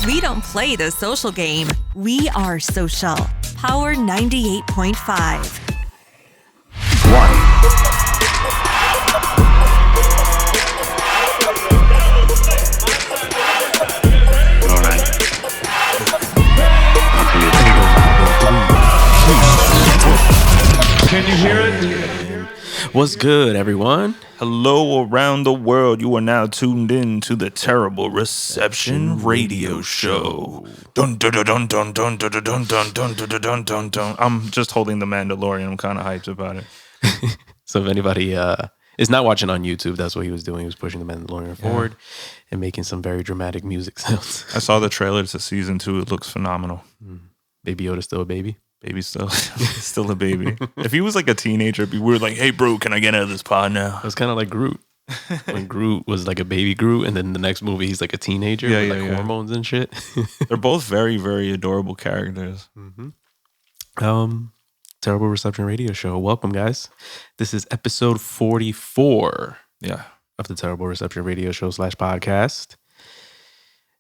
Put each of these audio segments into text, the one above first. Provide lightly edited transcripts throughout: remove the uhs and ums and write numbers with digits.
We don't play the social game. We are social. Power 98.5. Can you hear it? What's good, everyone? Hello around the world. You are now tuned in to the Terrible Reception Radio Show. Dun dun dun dun dun dun dun dun dun dun dun dun dun dun. I'm just holding the Mandalorian. I'm kind of hyped about it. So if anybody is not watching on YouTube, that's what he was doing. He was pushing the Mandalorian forward and making some very dramatic music sounds. I saw the trailer to season 2. It looks phenomenal. Baby Yoda's still a baby. Baby's still a baby. If he was like a teenager, we were like, "Hey, bro, can I get out of this pod now?" It was kind of like Groot. When Groot was like a baby Groot, and then the next movie he's like a teenager with hormones and shit. They're both very, very adorable characters. Terrible Reception Radio Show. Welcome, guys. This is episode 44. Of the Terrible Reception Radio Show / podcast.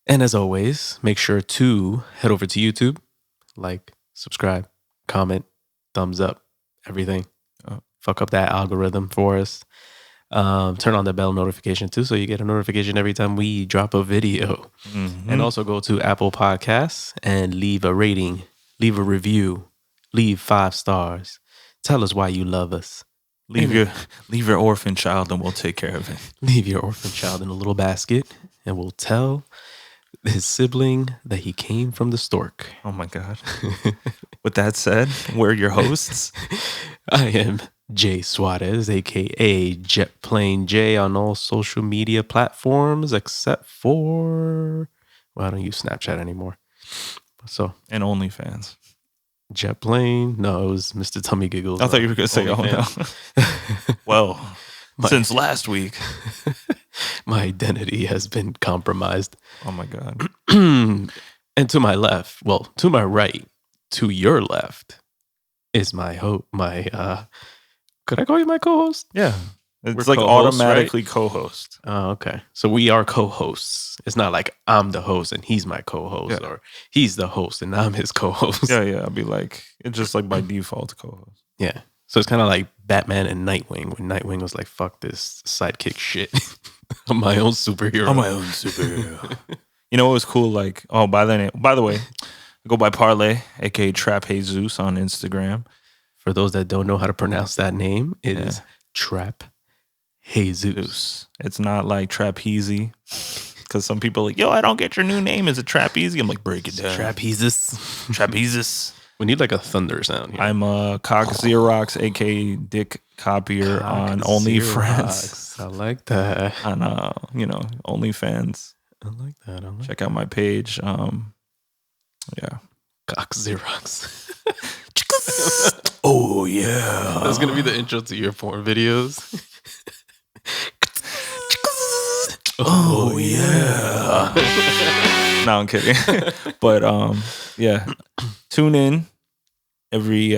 And as always, make sure to head over to YouTube, like, subscribe, comment, thumbs up, everything. Fuck up that algorithm for us. Turn on the bell notification too, so you get a notification every time we drop a video. And also go to Apple Podcasts and leave a rating, leave a review, leave 5 stars. Tell us why you love us. Leave your orphan child and we'll take care of it. Leave your orphan child in a little basket and we'll tell his sibling that he came from the stork. Oh my God. With that said, we're your hosts. I am Jay Suarez, aka Jet Plane J, on all social media platforms except for, well, I don't use Snapchat anymore. So, and OnlyFans. Jet Plane? No, it was Mr. Tummy Giggles. I thought you were going to say, OnlyFans. Oh no. Well, since last week. My identity has been compromised. Oh my God. And to my left, well, to my right, to your left, is my could I call you my co-host? Yeah. It's We're like automatically co-host. Oh, okay. So we are co-hosts. It's not like I'm the host and he's my co-host, or he's the host and I'm his co-host. Yeah. I'll be like, it's just like by default co-host. Yeah. So it's kind of like Batman and Nightwing, when Nightwing was like, fuck this sidekick shit. I'm my own superhero. You know what was cool? Like, by the way, I go by Parlay, aka Trap Jesus on Instagram. For those that don't know how to pronounce that name, it is Trap Jesus. It's not like Trapeze. Because some people are like, yo, I don't get your new name. Is it Trapeze? I'm like, break it down. Trapezes. We need like a thunder sound here. I'm Cock Xerox, aka Dick Copier on OnlyFans. I like that. On OnlyFans. I like that. Check out my page. Cock Xerox. Oh yeah. That's gonna be the intro to your porn videos. Oh yeah. No, I'm kidding. But tune in every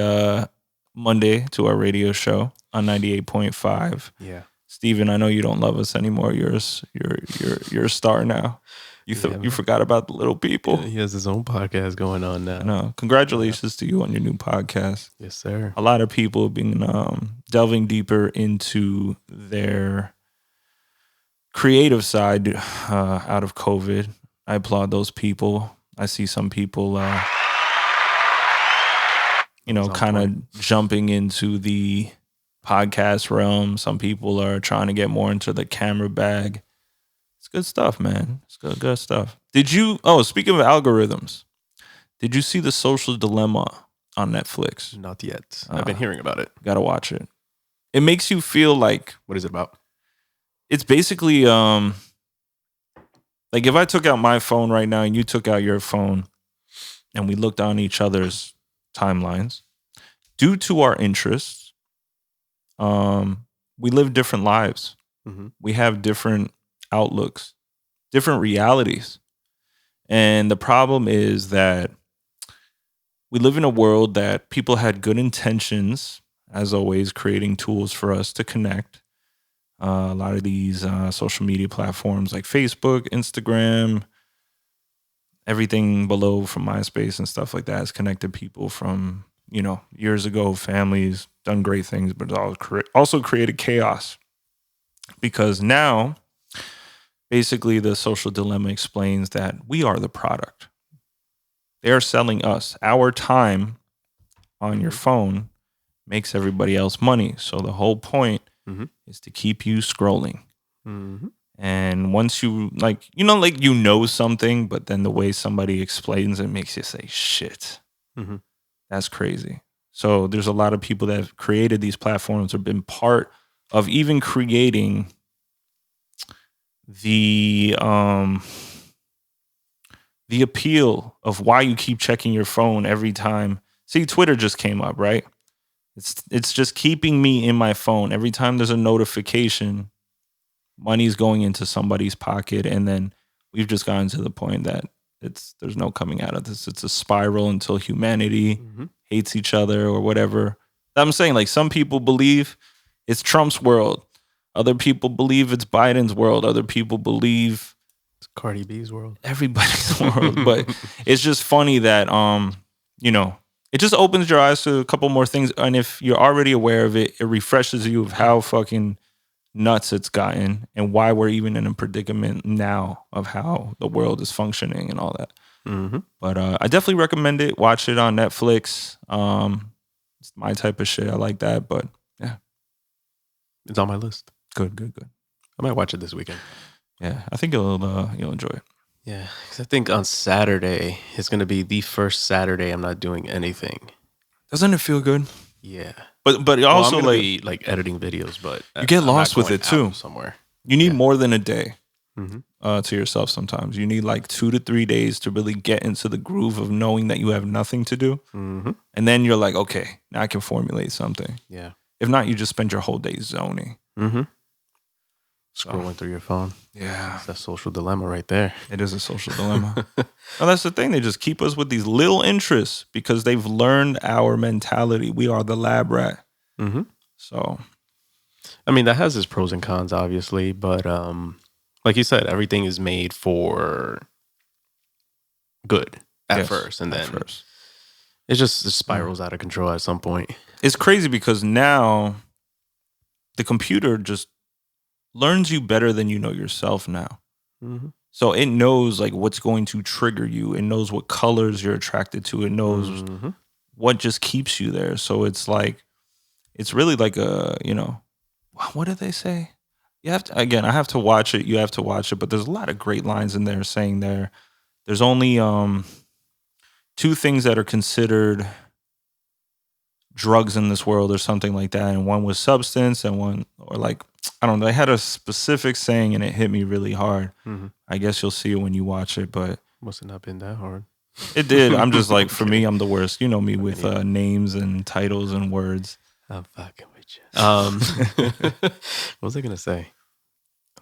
Monday to our radio show on 98.5. Yeah. Steven, I know you don't love us anymore. You're a star now. You forgot about the little people. Yeah, he has his own podcast going on now. No, congratulations to you on your new podcast. Yes, sir. A lot of people have been delving deeper into their creative side out of COVID. I applaud those people. I see some people, kind of jumping into the podcast realm. Some people are trying to get more into the camera bag. It's good stuff, man. It's good stuff. Speaking of algorithms, did you see The Social Dilemma on Netflix? Not yet. I've been hearing about it. Gotta watch it. It makes you feel like... What is it about? It's basically, like if I took out my phone right now and you took out your phone and we looked on each other's timelines, due to our interests, we live different lives. Mm-hmm. We have different outlooks, different realities. And the problem is that we live in a world that people had good intentions, as always, creating tools for us to connect. A lot of these social media platforms like Facebook, Instagram, everything below from MySpace and stuff like that has connected people from, years ago, families, done great things, but it's also created chaos. Because now, basically, the social dilemma explains that we are the product. They're selling us. Our time on your phone makes everybody else money. So the whole point is to keep you scrolling. Mm-hmm. And once you something, but then the way somebody explains it makes you say, shit, that's crazy. So there's a lot of people that have created these platforms or been part of even creating the appeal of why you keep checking your phone every time. See, Twitter just came up, right? It's just keeping me in my phone. Every time there's a notification, money's going into somebody's pocket, and then we've just gotten to the point that there's no coming out of this. It's a spiral until humanity hates each other or whatever. I'm saying, like, some people believe it's Trump's world. Other people believe it's Biden's world. Other people believe it's Cardi B's world. Everybody's world. But it's just funny that it just opens your eyes to a couple more things. And if you're already aware of it, it refreshes you of how fucking nuts it's gotten and why we're even in a predicament now of how the world is functioning and all that. But I definitely recommend it. Watch it on Netflix. It's my type of shit. I like that. But yeah, it's on my list. Good. I might watch it this weekend. Yeah, I think you'll enjoy it. Yeah, because I think on Saturday it's going to be the first Saturday I'm not doing anything. Doesn't it feel good? Yeah. But also, I'm gonna be editing videos, but you get lost with it too. Somewhere you need more than a day to yourself. Sometimes you need like 2 to 3 days to really get into the groove of knowing that you have nothing to do, and then you're like, okay, now I can formulate something. Yeah. If not, you just spend your whole day zoning, scrolling through your phone. Yeah, it's a social dilemma right there. It is a social dilemma. Well, that's the thing. They just keep us with these little interests because they've learned our mentality. We are the lab rat. So, I mean, that has its pros and cons, obviously, but like you said, everything is made for good at first, and then it just spirals out of control at some point. It's crazy because now the computer just learns you better than you know yourself now. So it knows like what's going to trigger you. It knows what colors you're attracted to. It knows what just keeps you there. So it's like, it's really like a, what did they say? You have to, again, I have to watch it. You have to watch it, but there's a lot of great lines in there saying there's only 2 things that are considered drugs in this world or something like that. And one was substance and one, or like, I don't know. They had a specific saying and it hit me really hard. I guess you'll see it when you watch it, but must have not been that hard. It did. I'm just like, for me, I'm the worst. You know me with names and titles and words. I'm fucking with you. What was I gonna say?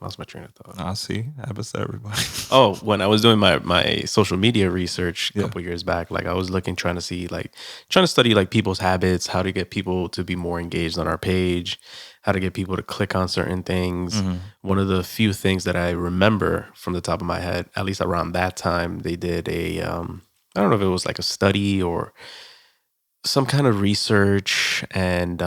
I lost my train of thought. I see. Happens to everybody. Oh, when I was doing my social media research a couple years back, like I was trying to study like people's habits, how to get people to be more engaged on our page, how to get people to click on certain things. One of the few things that I remember from the top of my head, at least around that time, they did I don't know if it was like a study or some kind of research, and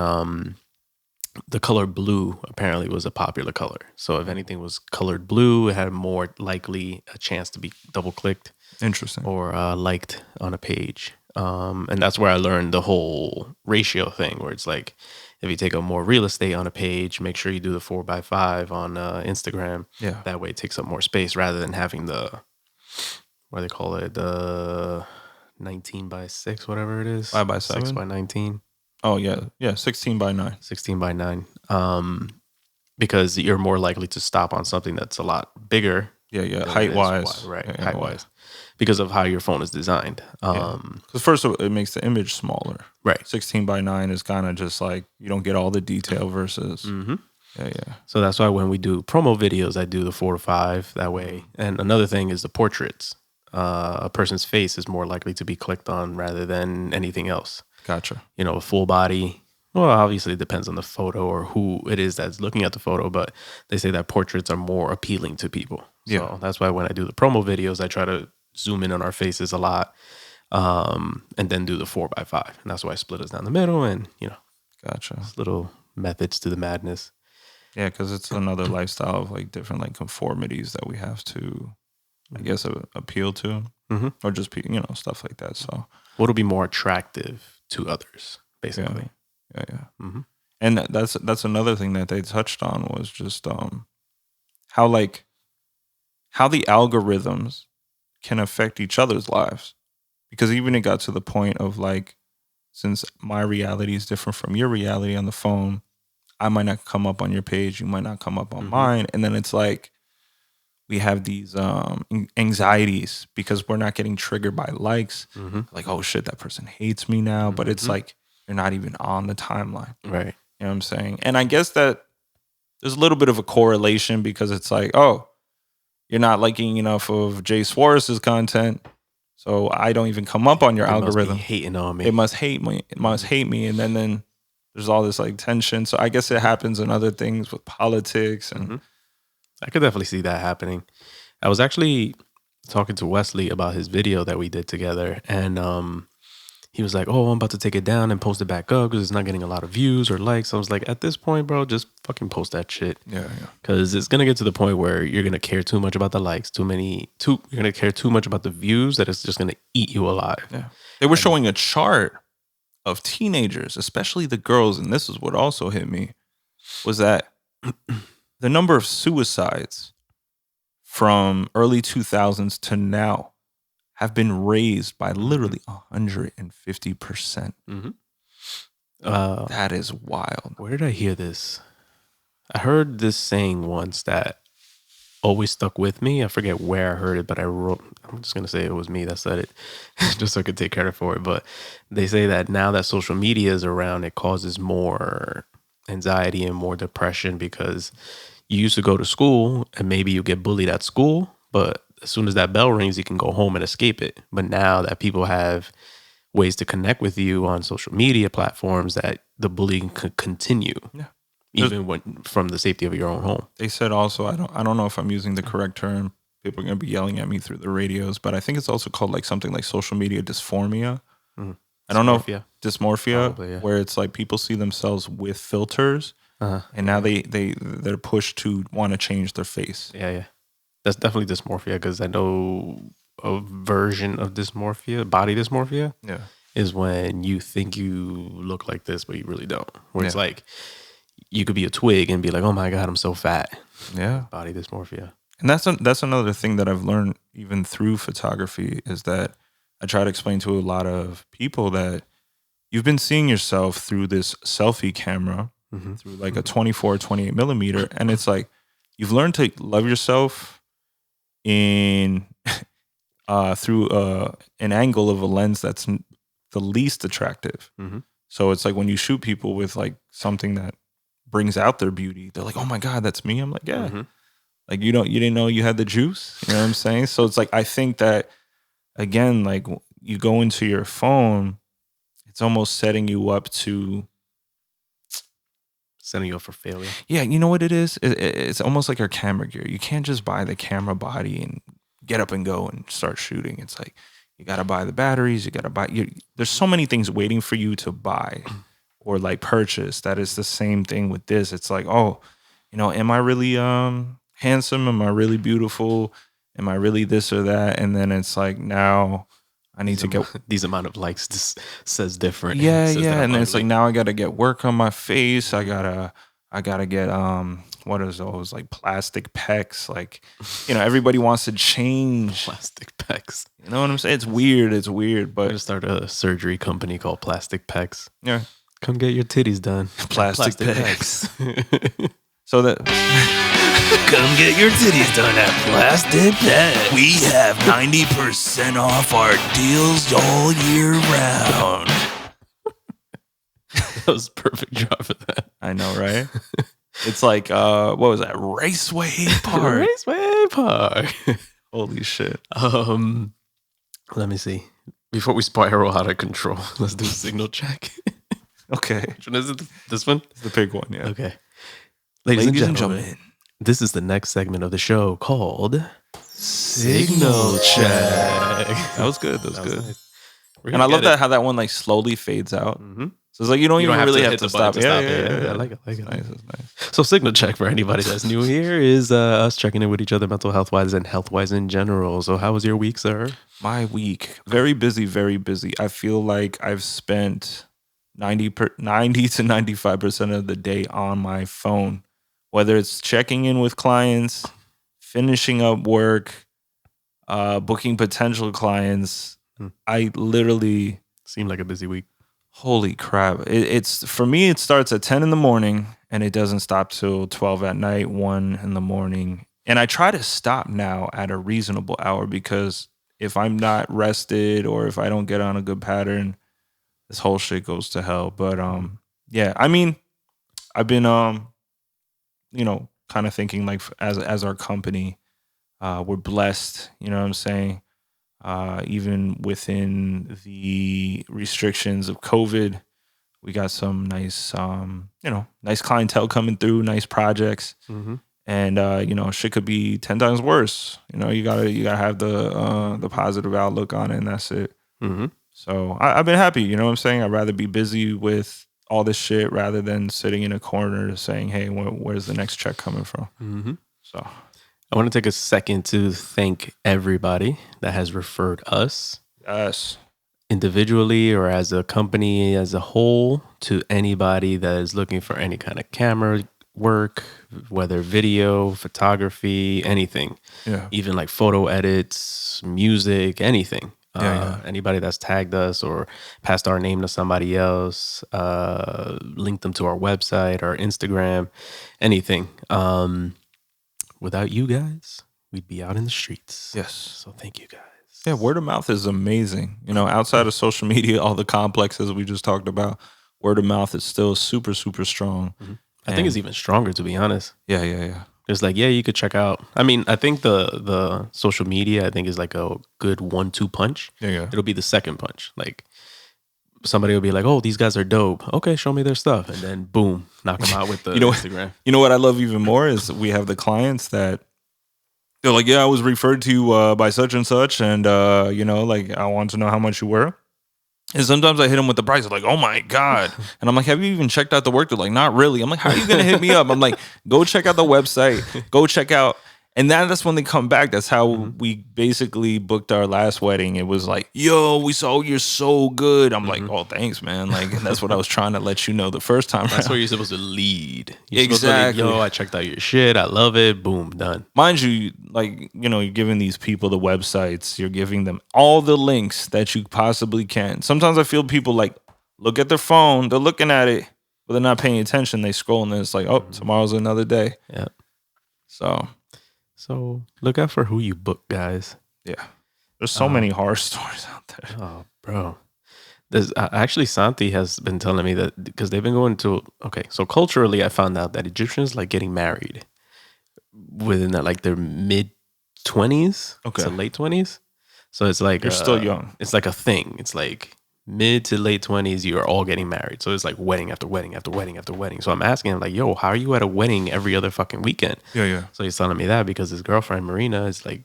the color blue apparently was a popular color. So if anything was colored blue, it had more likely a chance to be double clicked, interesting, or liked on a page. And that's where I learned the whole ratio thing, where it's like, if you take up more real estate on a page, make sure you do the 4x5 on Instagram. Yeah, that way it takes up more space rather than having the, what do they call it, the 19x6, whatever it is, 5x7, 6x19. Oh yeah, 16x9. 16x9. Because you're more likely to stop on something that's a lot bigger. Yeah, height wise, right? Yeah, height wise, because of how your phone is designed. Because first of all, it makes the image smaller. Right. 16x9 is kind of just like you don't get all the detail versus. Yeah. So that's why when we do promo videos, I do the 4:5 that way. And another thing is the portraits. A person's face is more likely to be clicked on rather than anything else. Gotcha. A full body. Well, obviously it depends on the photo or who it is that's looking at the photo, but they say that portraits are more appealing to people. So that's why when I do the promo videos, I try to zoom in on our faces a lot, and then do the 4x5. And that's why I split us down the middle, and Gotcha. little methods to the madness. Yeah, because it's another lifestyle of like different like conformities that we have to, I guess, appeal to, or just stuff like that. So What'll be more attractive to others, basically. Yeah. And that's another thing that they touched on was just how the algorithms can affect each other's lives, because even it got to the point of like, since my reality is different from your reality on the phone, I might not come up on your page, you might not come up on mine, and then it's like we have these anxieties because we're not getting triggered by likes. Like, oh shit, that person hates me now, but it's like you're not even on the timeline, Right. You know what I'm saying? And I guess that there's a little bit of a correlation, because it's like, oh, you're not liking enough of Jay Suarez's content, so I don't even come up on your algorithm. Must be hating on me. It must hate me. It must hate me. And then there's all this like tension. So I guess it happens in other things with politics. And I could definitely see that happening. I was actually talking to Wesley about his video that we did together, and he was like, "Oh, I'm about to take it down and post it back up because it's not getting a lot of views or likes." I was like, "At this point, bro, just fucking post that shit." Yeah. Because it's gonna get to the point where you're gonna care too much about the likes, you're gonna care too much about the views, that it's just gonna eat you alive. Yeah. They were showing a chart of teenagers, especially the girls, and this is what also hit me, was that the number of suicides from early 2000s to now have been raised by literally 150%. That is wild. Where did I hear this? I heard this saying once that always stuck with me. I forget where I heard it, but I'm just going to say it was me that said it just so I could take credit for it. But they say that now that social media is around, it causes more anxiety and more depression, because you used to go to school and maybe you get bullied at school, but as soon as that bell rings, you can go home and escape it. But now that people have ways to connect with you on social media platforms, that the bullying could continue. Yeah. Even from the safety of your own home. They said also, I don't know if I'm using the correct term. People are going to be yelling at me through the radios, but I think it's also called like something like social media dysphoria. I don't know. Dysmorphia, probably, yeah. Where it's like people see themselves with filters, and now they're pushed to want to change their face. Yeah. That's definitely dysmorphia, because I know a version of dysmorphia, body dysmorphia, is when you think you look like this, but you really don't. Where it's like, you could be a twig and be like, oh my God, I'm so fat. Yeah. Body dysmorphia. And that's another thing that I've learned even through photography, is that I try to explain to a lot of people that you've been seeing yourself through this selfie camera, through like a 24, 28 millimeter. And it's like, you've learned to love yourself in through an angle of a lens that's the least attractive. So it's like when you shoot people with like something that brings out their beauty, they're like, oh my God, that's me. I'm like, yeah. Like you didn't know you had the juice. You know what I'm saying? So it's like, I think that again, like you go into your phone, it's almost setting you up for failure. Yeah, you know what it is? It's almost like our camera gear. You can't just buy the camera body and get up and go and start shooting. It's like you got to buy the batteries. You got to buy. There's so many things waiting for you to buy or like purchase. That is the same thing with this. It's like, oh, am I really handsome? Am I really beautiful? Am I really this or that? And then it's like, now I need to get these amount of likes. This says different. Yeah. And then it's like, now I got to get work on my face. I gotta get what is those like plastic pecs? Like, everybody wants to change plastic pecs. You know what I'm saying? It's weird. But I'm gonna start a surgery company called Plastic Pecks. Yeah, come get your titties done. Plastic pecs. So that come get your titties done at Plastic Pecks. We have 90% off our deals all year round. That was a perfect job for that. I know, right? It's like, what was that? Raceway Park. Raceway Park. Holy shit. Let me see. Before we spiral out of control, let's do a signal check. Okay. Which one is it? This one? It's the big one, yeah. Okay. Ladies and gentlemen, this is the next segment of the show called Signal Check. That was good. That was good. Nice. And I love that how that one like slowly fades out. Mm-hmm. So it's like you don't even really have hit to the stop. button to stop. Yeah, I like it. Nice. That's nice. So Signal Check for anybody that's new here is us checking in with each other mental health wise and health wise in general. So how was your week, sir? My week, very busy, very busy. I feel like I've spent 90 to 95% of the day on my phone, whether it's checking in with clients, finishing up work, booking potential clients. I literally Seemed like a busy week. Holy crap. It's for me, it starts at 10 in the morning and it doesn't stop till 12 at night, 1 in the morning. And I try to stop now at a reasonable hour because if I'm not rested or if I don't get on a good pattern, this whole shit goes to hell. But yeah, I mean, I've been kind of thinking like as our company, we're blessed, you know what I'm saying? Even within the restrictions of COVID, we got some nice, nice clientele coming through, nice projects, and shit could be 10 times worse. You gotta have the positive outlook on it, and that's it. So I've been happy. You know what I'm saying? I'd rather be busy with all this shit rather than sitting in a corner saying, "Hey, where's the next check coming from?" So. I want to take a second to thank everybody that has referred us. Yes. Individually or as a company as a whole to anybody that is looking for any kind of camera work, whether video, photography, anything. Yeah. Even like photo edits, music, anything. Anybody that's tagged us or passed our name to somebody else, linked them to our website, our Instagram, anything. Without you guys, we'd be out in the streets. Yes. So thank you guys. Yeah, word of mouth is amazing. Outside of social media, all the complexes we just talked about, word of mouth is still super, super strong. I think it's even stronger, to be honest. Yeah. It's like, you could check out. I mean, I think the social media, I think, is like a good 1-2 punch. Yeah. It'll be the second punch. Like, somebody will be like, "Oh, these guys are dope. Okay, show me their stuff," and then boom, knock them out with the Instagram. You know what I love even more is we have the clients that they're like, "Yeah, I was referred to by such and such, and I want to know how much you were." And sometimes I hit them with the price. They're like, "Oh my god!" And I'm like, "Have you even checked out the work?" They're like, "Not really." I'm like, "How are you gonna hit me up?" I'm like, "Go check out the website. Go check out." And that's when they come back. That's how we basically booked our last wedding. It was like, "Yo, we saw you're so good." I'm like, "Oh, thanks, man." Like, and that's what I was trying to let you know the first time. That's where you're supposed to lead. You're Exactly. Yo, I checked out your shit. I love it. Boom, done. Mind you, you're giving these people the websites. You're giving them all the links that you possibly can. Sometimes I feel people look at their phone. They're looking at it, but they're not paying attention. They scroll and it's like, "Oh, tomorrow's another day." Yeah. So look out for who you book, guys. Yeah. There's so many horror stories out there. Oh, bro. There's actually Santi has been telling me that because they've been going to, so culturally I found out that Egyptians like getting married within their mid 20s to late 20s. So it's like you're still young. It's like a thing. It's like mid to late 20s, you are all getting married. So it's like wedding after wedding after wedding after wedding. So I'm asking him like, "Yo, how are you at a wedding every other fucking weekend?" Yeah. So he's telling me that because his girlfriend Marina is like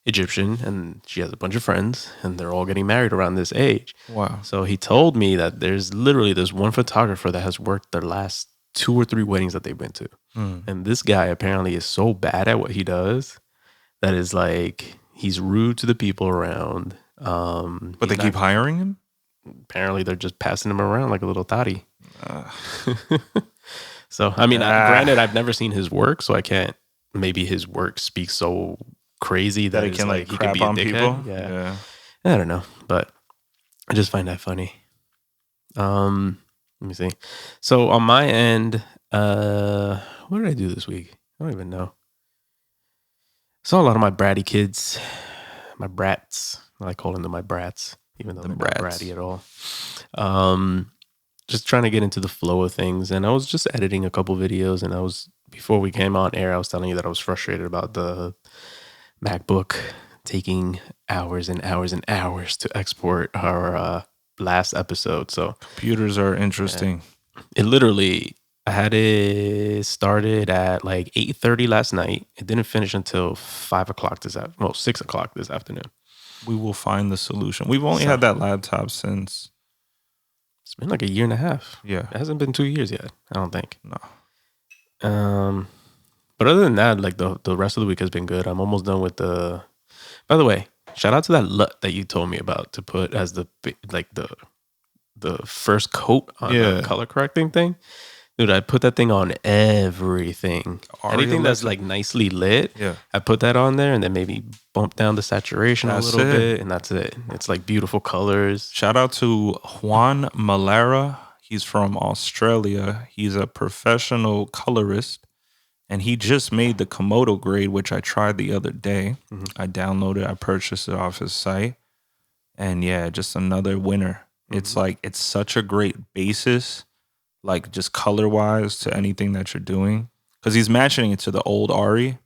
Egyptian and she has a bunch of friends and they're all getting married around this age. Wow. So he told me that there's literally this one photographer that has worked their last 2 or 3 weddings that they've been to. And this guy apparently is so bad at what he does that is like he's rude to the people around. But they keep hiring him? Apparently they're just passing him around like a little thotty. So, I mean, granted, I've never seen his work, so I can't, maybe his work speaks so crazy that he can he crap be a on dickhead. people. Yeah. I don't know, but I just find that funny. Let me see. So on my end, what did I do this week? I don't even know. Saw a lot of my bratty kids, my brats. I like calling them my brats, even though they're not bratty at all. Just trying to get into the flow of things. And I was just editing a couple videos, and before we came on air, I was telling you that I was frustrated about the MacBook taking hours and hours and hours to export our last episode. So computers are interesting. It literally, I had it started at like 8:30 last night. It didn't finish until 5 o'clock 6 o'clock this afternoon. We will find the solution. We've only had that laptop since. It's been like a year and a half. Yeah. It hasn't been 2 years yet, I don't think. No. But other than that, like the rest of the week has been good. I'm almost done with the. By the way, shout out to that LUT that you told me about to put as the first coat on the color correcting thing. Dude, I put that thing on everything. Anything that's like nicely lit, I put that on there and then maybe bump down the saturation a little bit, and that's it. It's like beautiful colors. Shout out to Juan Malera. He's from Australia. He's a professional colorist, and he just made the Komodo grade, which I tried the other day. I downloaded, I purchased it off his site, and yeah, just another winner. It's like, it's such a great basis, like just color wise to anything that you're doing, because he's matching it to the old Ari.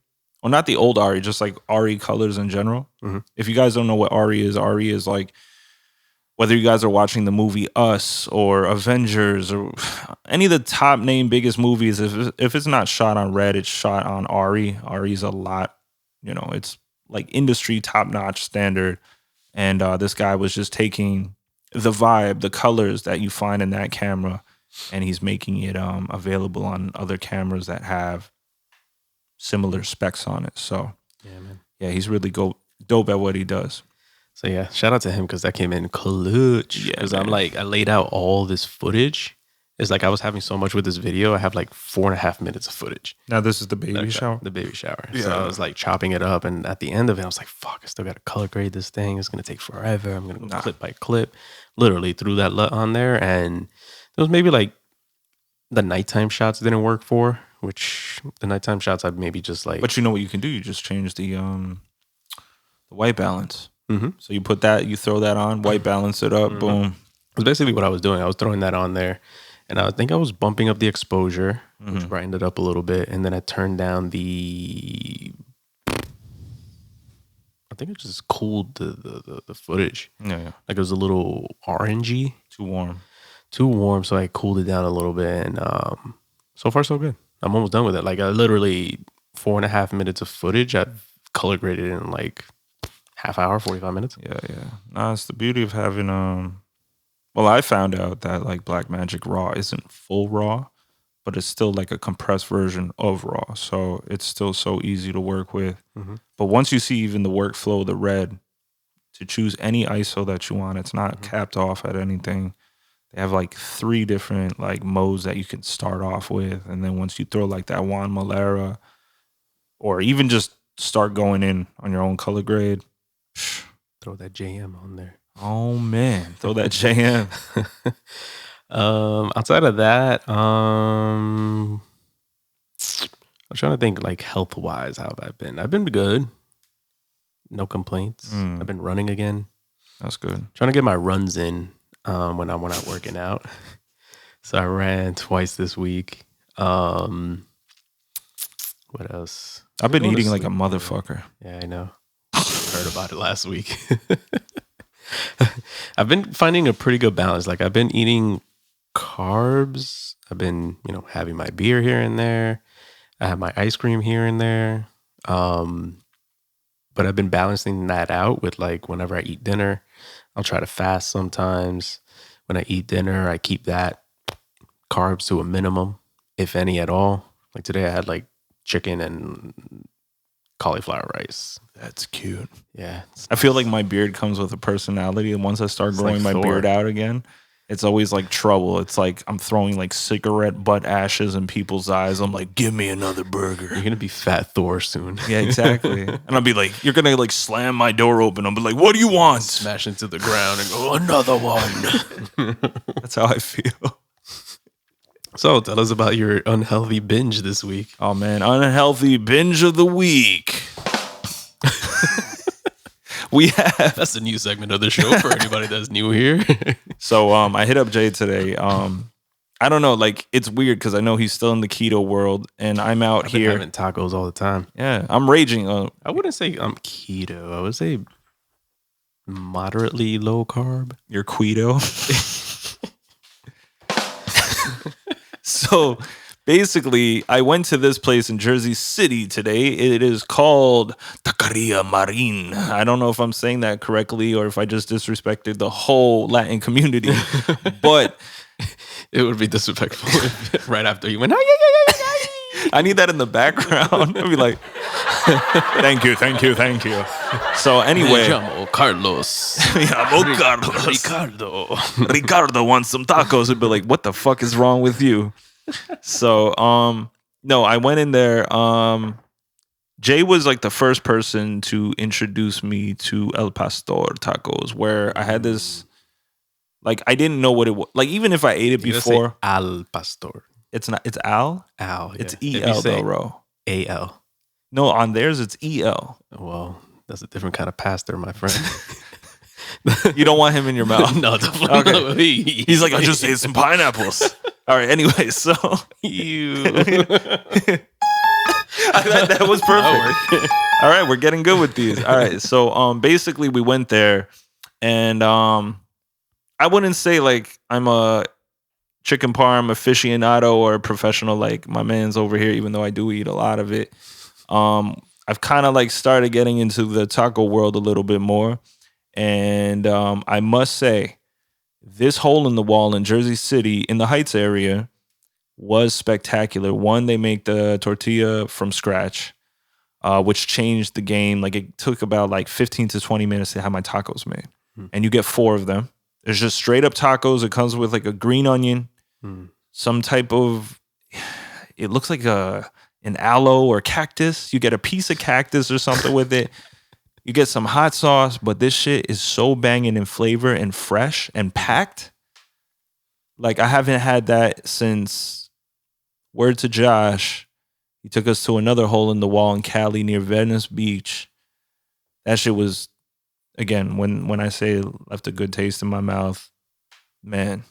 Well, not the old Ari, just like Ari colors in general. If you guys don't know what Ari is like, whether you guys are watching the movie Us or Avengers or any of the top name biggest movies, if it's not shot on red, it's shot on Ari. Ari's a lot, it's like industry top notch standard. And this guy was just taking the vibe, the colors that you find in that camera, and he's making it available on other cameras that have similar specs on it. So yeah, he's really dope at what he does. So yeah, shout out to him because that came in clutch. Because I'm like, I laid out all this footage. It's like I was having so much with this video. I have like 4.5 minutes of footage. Now this is the baby shower? The baby shower. Yeah. So I was like chopping it up, and at the end of it, I was like, fuck, I still got to color grade this thing. It's going to take forever. I'm going to go clip by clip. Literally threw that LUT on there, and there was maybe like the nighttime shots didn't work for, which the nighttime shots I'd maybe just like. But you know what you can do? You just change the white balance. So you put that, you throw that on, white balance it up, boom. That's basically what I was doing. I was throwing that on there, and I think I was bumping up the exposure, which brightened it up a little bit, and then I turned down the. I think it just cooled the footage. Yeah. Like it was a little orangey. Too warm, so I cooled it down a little bit, and so far so good. I'm almost done with it. Like I literally 4.5 minutes of footage. I've color graded in like half hour, 45 minutes. Yeah. Nah, it's the beauty of having well, I found out that like Blackmagic RAW isn't full RAW, but it's still like a compressed version of RAW. So it's still so easy to work with. But once you see even the workflow, the red, to choose any ISO that you want, it's not capped off at anything. They have like 3 different like modes that you can start off with. And then once you throw like that Juan Malera, or even just start going in on your own color grade, throw that JM on there. Oh man, throw that JM. Outside of that, I'm trying to think like health wise, how have I been? I've been good. No complaints. I've been running again. That's good. Trying to get my runs in when I'm not working out. So I ran twice this week. What else? I've been eating like a motherfucker. Yeah, I know. Heard about it last week. I've been finding a pretty good balance. Like I've been eating carbs. I've been, having my beer here and there. I have my ice cream here and there. But I've been balancing that out with like whenever I eat dinner, I'll try to fast sometimes. When I eat dinner, I keep that carbs to a minimum, if any at all. Like today I had like chicken and cauliflower rice. That's cute. Yeah. I feel like my beard comes with a personality, and once I start growing my beard out again, it's always like trouble. It's like I'm throwing like cigarette butt ashes in people's eyes. I'm like, give me another burger. You're gonna be Fat Thor soon. Yeah, exactly. And I'll be like, you're gonna like slam my door open. I'll be like, what do you want? Smash into the ground and go, another one. That's how I feel. So tell us about your unhealthy binge this week. Oh man, unhealthy binge of the week. We have that's a new segment of the show for anybody that's new here. So I hit up Jay today. I don't know, like it's weird because I know he's still in the keto world, and I'm out I've here having tacos all the time. Yeah, I'm raging. I wouldn't say I'm keto. I would say moderately low carb. You're keto. So basically, I went to this place in Jersey City today. It is called Taqueria Marin. I don't know if I'm saying that correctly or if I just disrespected the whole Latin community, but it would be disrespectful if right after you went, "Ah, I need that in the background. I'd be like, thank you. So anyway, Me llamo Carlos. Ricardo wants some tacos. It'd be like, what the fuck is wrong with you? So, no, I went in there. Jay was like the first person to introduce me to El Pastor tacos, where I had this, like, I didn't know what it was. Like, even if I ate it before. Al Pastor. It's not, it's Al? Al, yeah. It's E-L though, bro. A-L. No, on theirs, it's E-L. Well, that's a different kind of pastor, my friend. You don't want him in your mouth. No, Okay. no. He's like, I just ate some pineapples. All right, anyway, so. You. That was perfect. All right, we're getting good with these. All right, so basically we went there, and I wouldn't say like I'm a chicken parm aficionado or a professional like my man's over here, even though I do eat a lot of it. I've kind of like started getting into the taco world a little bit more, and I must say, this hole in the wall in Jersey City in the Heights area was spectacular. One, they make the tortilla from scratch, which changed the game. Like it took about like 15 to 20 minutes to have my tacos made. And you get 4 of them. There's just straight up tacos. It comes with like a green onion, some type of, it looks like an aloe or cactus. You get a piece of cactus or something with it. You get some hot sauce, but this shit is so banging in flavor and fresh and packed. Like I haven't had that since, word to Josh, he took us to another hole in the wall in Cali near Venice Beach. That shit was, again, when I say it left a good taste in my mouth, man.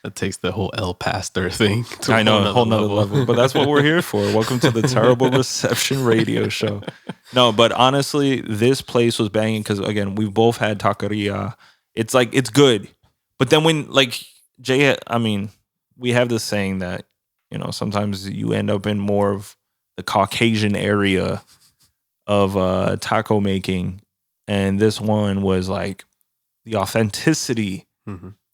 That takes the whole El Pastor thing to I know, a whole nother level. But that's what we're here for. Welcome to the Terrible Reception Radio Show. No, but honestly, this place was banging because, again, we've both had taqueria. It's like, it's good. But then when, like, Jay, I mean, we have this saying that, you know, sometimes you end up in more of the Caucasian area of taco making. And this one was like the authenticity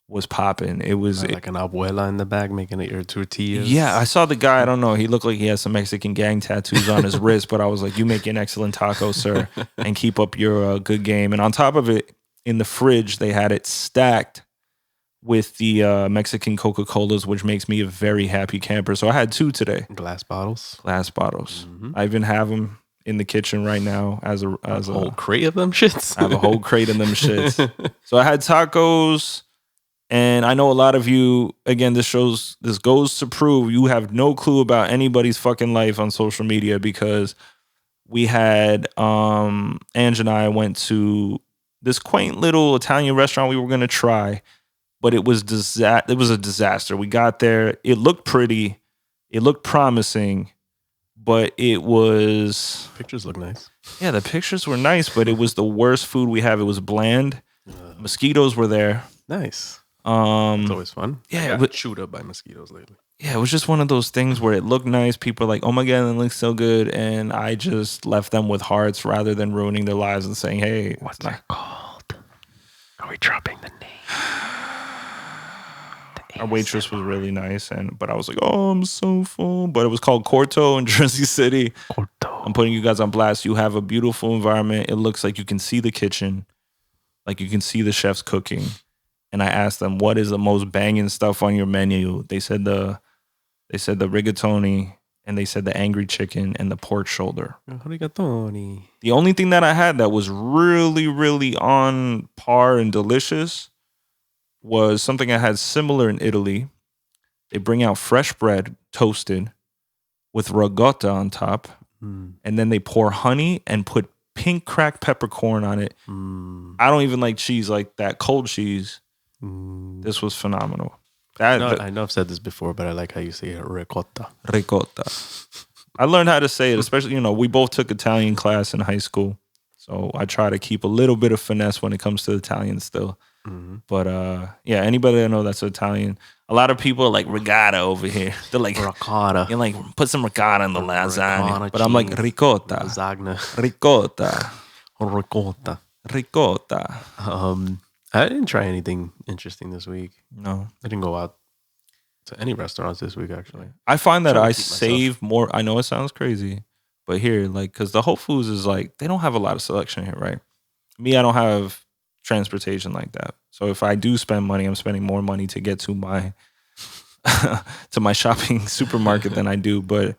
was popping. It was like an abuela in the back making it your tortillas. Yeah, I saw the guy. I don't know. He looked like he had some Mexican gang tattoos on his wrist, but I was like, you make an excellent taco, sir, and keep up your good game. And on top of it, in the fridge, they had it stacked with the Mexican Coca-Colas, which makes me a very happy camper. So I had 2 today. Glass bottles. I even have them in the kitchen right now as a whole crate of them shits. I have a whole crate of them shits. So I had tacos, and I know a lot of you, again, this goes to prove you have no clue about anybody's fucking life on social media, because we had Ange and I went to this quaint little Italian restaurant we were gonna try, but it was a disaster. We got there, it looked pretty, it looked promising, but it was... Pictures look nice. Yeah, the pictures were nice, but it was the worst food we have. It was bland. Mosquitoes were there. Nice. It's always fun. Yeah, I got chewed up by mosquitoes lately. Yeah, it was just one of those things where it looked nice. People are like, oh my God, it looks so good. And I just left them with hearts rather than ruining their lives and saying, hey, what's that called? Are we dropping the name? Our waitress was really nice, but I was like, oh, I'm so full. But it was called Corto in Jersey City. Corto. I'm putting you guys on blast. You have a beautiful environment. It looks like you can see the kitchen, like you can see the chefs cooking. And I asked them, what is the most banging stuff on your menu? They said the rigatoni, and they said the angry chicken and the pork shoulder. Rigatoni. The only thing that I had that was really, really on par and delicious was something I had similar in Italy. They bring out fresh bread, toasted, with ricotta on top, and then they pour honey and put pink cracked peppercorn on it. I don't even like cheese like that, cold cheese. This was phenomenal. I know I've said this before, but I like how you say it, ricotta. Ricotta. I learned how to say it, especially, we both took Italian class in high school. So I try to keep a little bit of finesse when it comes to Italian still. But yeah, anybody I know that's Italian, A lot of people are like ricotta over here. They're like Ricotta. you're like put some ricotta in the lasagna, Ricotta but I'm like cheese. ricotta, Lasagna. ricotta, Ricotta. ricotta. I didn't try anything interesting this week. No, I didn't go out to any restaurants this week, actually. I find that Trying to I keep myself. save more. I know it sounds crazy, but here, like, because the Whole Foods is like, they don't have a lot of selection here, right? Me, I don't have transportation like that. So if I do spend money, I'm spending more money to get to my to my shopping supermarket than I do. But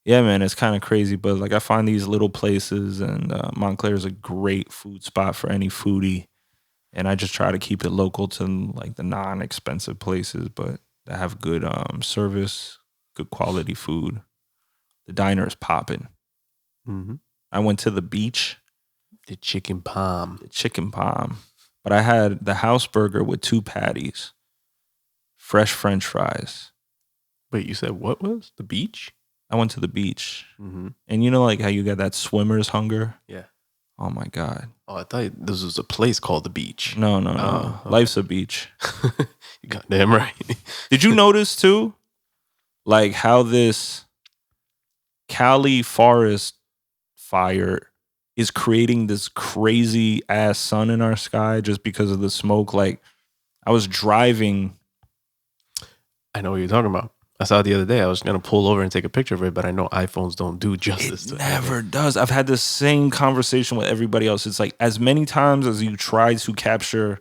yeah, man, it's kind of crazy. But like, I find these little places, and Montclair is a great food spot for any foodie. And I just try to keep it local to like the non-expensive places, but that have good service, good quality food. The diner is popping. Mm-hmm. I went to the beach. The chicken palm. But I had the house burger with 2 patties, fresh French fries. Wait, you said what was? The beach? I went to the beach. Mm-hmm. And you know like how you get that swimmer's hunger? Yeah. Oh my God. Oh, I thought this was a place called the beach. No. Oh, okay. Life's a beach. You goddamn right. Did you notice too, like how this Cali forest fire is creating this crazy ass sun in our sky just because of the smoke? Like I was driving. I know what you're talking about. I saw it the other day. I was going to pull over and take a picture of it, but I know iPhones don't do justice to It it. never does. I've had the same conversation with everybody else. It's like as many times as you try to capture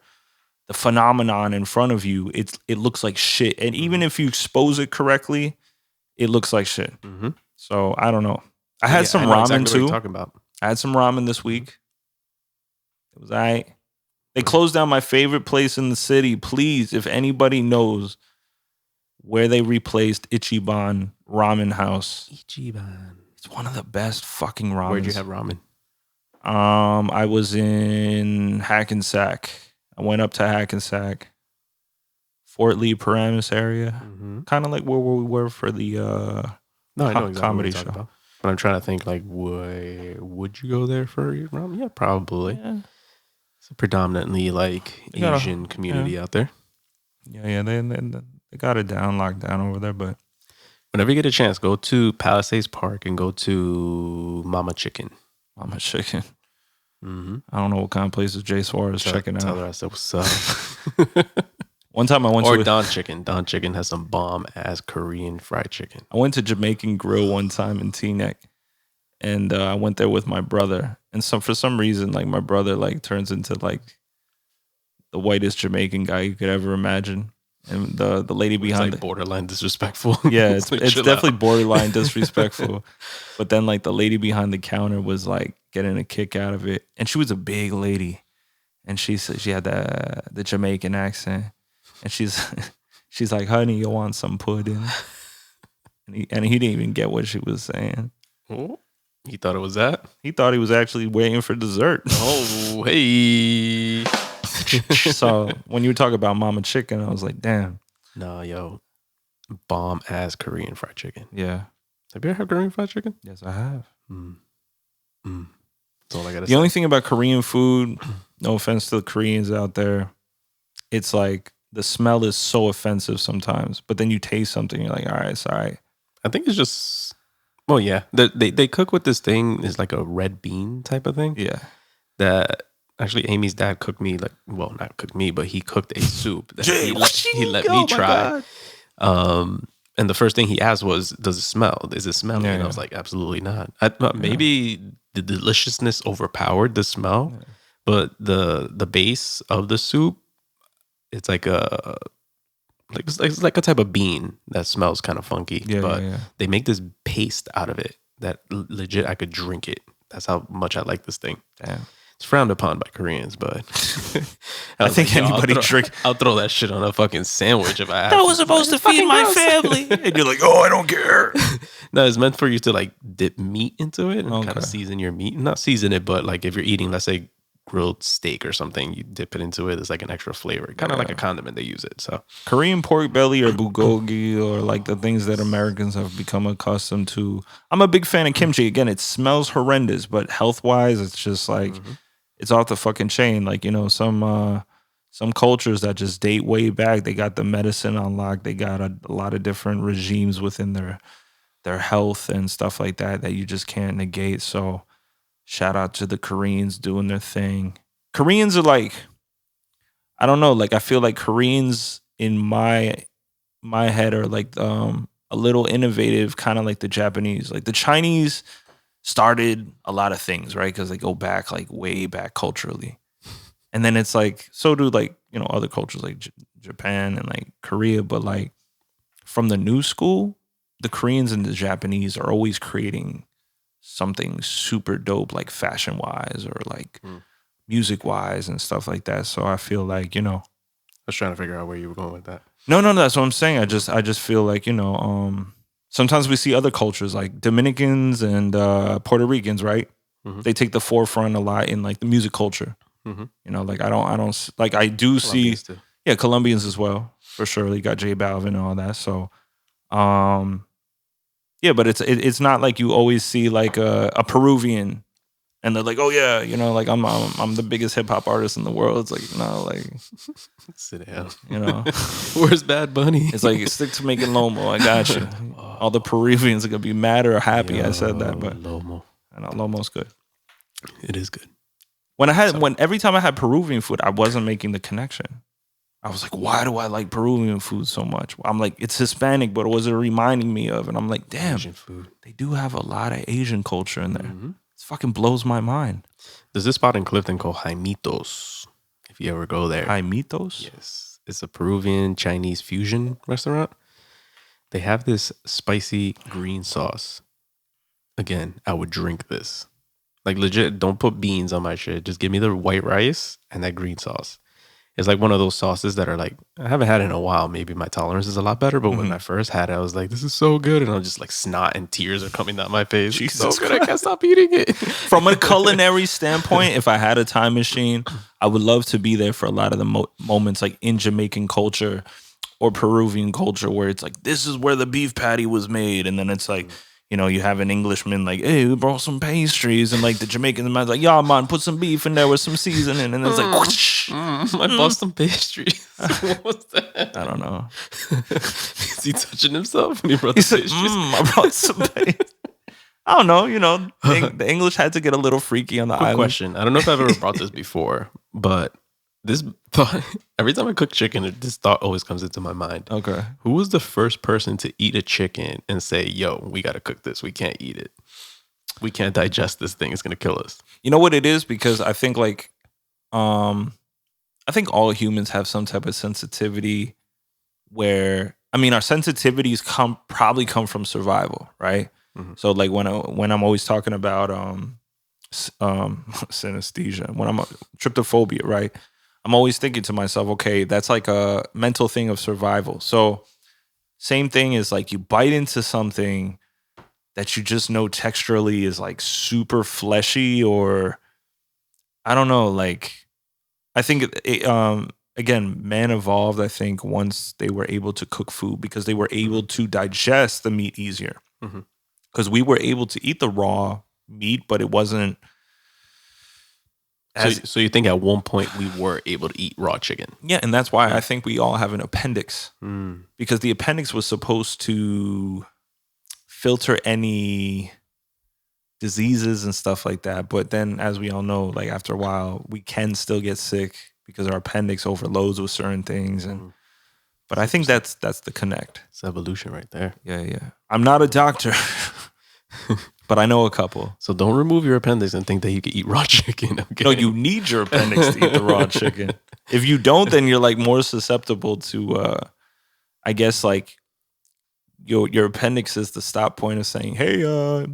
the phenomenon in front of you, it looks like shit. And even if you expose it correctly, it looks like shit. Mm-hmm. So I don't know. I had some know ramen exactly what too. you're talking about. I had some ramen this week. It was all right. They closed down my favorite place in the city. Please, if anybody knows where they replaced Ichiban Ramen House. Ichiban. It's one of the best fucking ramen. Where'd you have ramen? I was in Hackensack. I went up to Hackensack, Fort Lee Paramus area, Mm-hmm. kind of like where we were for the No, I know exactly comedy what you're talking show. about. But I'm trying to think, like, would you go there for your ramen? Yeah, probably. Yeah. It's a predominantly, like, You got a- Asian community out there. Yeah, they got it down, locked down over there, but Whenever you get a chance, go to Palisades Park and go to Mama Chicken. Mama Chicken. Mm-hmm. I don't know what kind of places Jay Suarez is checking Tell out. her I said, what's up? One time I went Or to Don Chicken. Don Chicken has some bomb-ass Korean fried chicken. I went to Jamaican Grill one time in Teaneck, and I went there with my brother. And for some reason, like my brother like turns into like the whitest Jamaican guy you could ever imagine. And the lady It's behind like borderline disrespectful. yeah, it's like, it's chill definitely out. borderline disrespectful. But then like the lady behind the counter was like getting a kick out of it, and she was a big lady, and she said she had the Jamaican accent, and she's like, "Honey, you want some pudding?" And he didn't even get what she was saying. Oh, he thought it was that? He thought he was actually waiting for dessert. Oh, hey. So when you were talking about Mama Chicken, I was like, damn. No, yo. Bomb-ass Korean fried chicken. Yeah. Have you ever had Korean fried chicken? Yes, I have. That's all I gotta The say. only thing about Korean food, no offense to the Koreans out there, it's like the smell is so offensive sometimes. But then you taste something, you're like, all right, it's all right. I think it's just, well, yeah. They cook with this thing, is like a red bean type of thing. Yeah. That actually Amy's dad cooked me, like, well, not cooked me, but he cooked a soup that he let Oh me my try. God. And the first thing he asked was, does it smell? Is it smelly? Yeah, And I yeah. was like, absolutely not. I thought maybe the deliciousness overpowered the smell, but the base of the soup, it's like it's like a type of bean that smells kind of funky. Yeah, but yeah. they make this paste out of it that legit I could drink it. That's how much I like this thing. Damn. It's frowned upon by Koreans, but I was think "Yo, anybody I'll throw that shit on a fucking sandwich if I have That to." was supposed to feed my family. And you're like, oh, I don't care. No, it's meant for you to like dip meat into it and kind Okay. of season your meat. Not season it, but like if you're eating, let's say, grilled steak or something, you dip it into it. It's like an extra flavor, kind of like a condiment. They use it. So Korean pork belly or bulgogi or like the things that Americans have become accustomed to. I'm a big fan of kimchi. Again, it smells horrendous, but health wise, it's just like it's off the fucking chain. Like, you know, some some cultures that just date way back. They got the medicine on lock. They got a lot of different regimes within their health and stuff like that you just can't negate. So shout out to the Koreans doing their thing. Koreans are like, I don't know, like I feel like Koreans in my head are like a little innovative, kind of like the Japanese. Like the Chinese started a lot of things, right? Because they go back like way back culturally. And then it's like, so do like, other cultures like Japan and like Korea. But like from the new school, the Koreans and the Japanese are always creating something super dope, like fashion wise or like music wise and stuff like that. So I feel like, I was trying to figure out where you were going with that. No, that's what I'm saying. I just feel like, sometimes we see other cultures like Dominicans and Puerto Ricans, right? Mm-hmm. They take the forefront a lot in like the music culture. Mm-hmm. Like I don't like I do see too. Yeah, Colombians as well for sure. They got J Balvin and all that. So, yeah, but it's not like you always see like a Peruvian and they're like, oh yeah, like I'm the biggest hip hop artist in the world. It's like no, like sit down. Where's Bad Bunny? It's like stick to making Lomo. I got you. All the Peruvians are gonna be mad or happy. I said that, but Lomo. I know Lomo's good. It is good. When every time I had Peruvian food, I wasn't making the connection. I was like, why do I like Peruvian food so much? I'm like, it's Hispanic, but what was it reminding me of? And I'm like, damn, Asian food. They do have a lot of Asian culture in there. Mm-hmm. It fucking blows my mind. There's this spot in Clifton called Jaimitos. If you ever go there. Jaimitos? Yes. It's a Peruvian Chinese fusion restaurant. They have this spicy green sauce. Again, I would drink this. Like legit, don't put beans on my shit. Just give me the white rice and that green sauce. It's like one of those sauces that are like, I haven't had it in a while. Maybe my tolerance is a lot better. But when I first had it, I was like, this is so good. And I'm just like snot and tears are coming down my face. Jesus so good, I can't stop eating it. From a culinary standpoint, if I had a time machine, I would love to be there for a lot of the moments like in Jamaican culture or Peruvian culture where it's like, this is where the beef patty was made. And then it's like, you have an Englishman like, hey, we brought some pastries. And like the Jamaican man's like, yeah, man, put some beef in there with some seasoning. And it's like, whoosh. I bought some pastries. What was that? I don't know. Is he touching himself when he brought the pastries? I brought some pastries. I don't know. The English had to get a little freaky on the island. Question. I don't know if I've ever brought this before, but this thought, every time I cook chicken, this thought always comes into my mind. Okay. Who was the first person to eat a chicken and say, yo, we got to cook this. We can't eat it. We can't digest this thing. It's going to kill us. You know what it is? Because I think I think all humans have some type of sensitivity where, our sensitivities probably come from survival, right? Mm-hmm. So like when I'm always talking about synesthesia, when I'm tryptophobia, right? I'm always thinking to myself, okay, that's like a mental thing of survival. So same thing is like you bite into something that you just know texturally is like super fleshy or I don't know, like I think again, man evolved, I think, once they were able to cook food because they were able to digest the meat easier. Because we were able to eat the raw meat, but it wasn't. So you think at one point we were able to eat raw chicken? Yeah, and that's why I think we all have an appendix. Because the appendix was supposed to filter any diseases and stuff like that. But then, as we all know, like after a while, we can still get sick because our appendix overloads with certain things. And but I think that's the connect. It's evolution right there. Yeah. I'm not a doctor. But I know a couple. So don't remove your appendix and think that you can eat raw chicken. Okay? No, you need your appendix to eat the raw chicken. If you don't, then you're like more susceptible to, I guess, like your appendix is the stop point of saying, hey,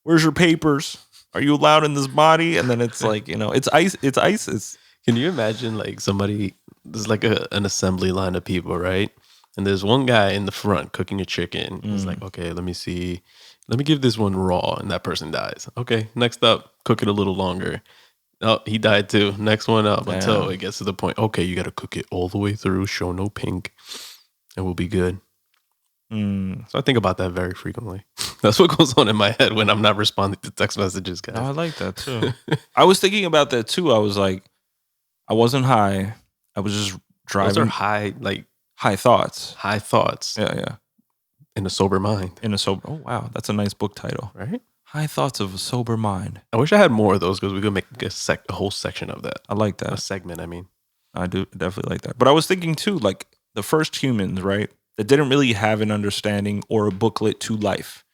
where's your papers? Are you allowed in this body? And then it's like, it's ISIS. Can you imagine like somebody, there's like an assembly line of people, right? And there's one guy in the front cooking a chicken. He's like, okay, let me see. Let me give this one raw, and that person dies. Okay, next up, cook it a little longer. Oh, he died too. Next one up until it gets to the point. Okay, you got to cook it all the way through, show no pink, and we'll be good. So I think about that very frequently. That's what goes on in my head when I'm not responding to text messages, guys. Oh, I like that too. I was thinking about that too. I was like, I wasn't high. I was just Those driving. are high thoughts. high thoughts Yeah. in a sober mind, In a sober. Oh wow, that's a nice book title. right? High thoughts of a sober mind. I wish I had more of those because we could make a whole section of that. I like A that. segment, I mean. I do definitely like that. But I was thinking too, like the first humans, right? That didn't really have an understanding or a booklet to life.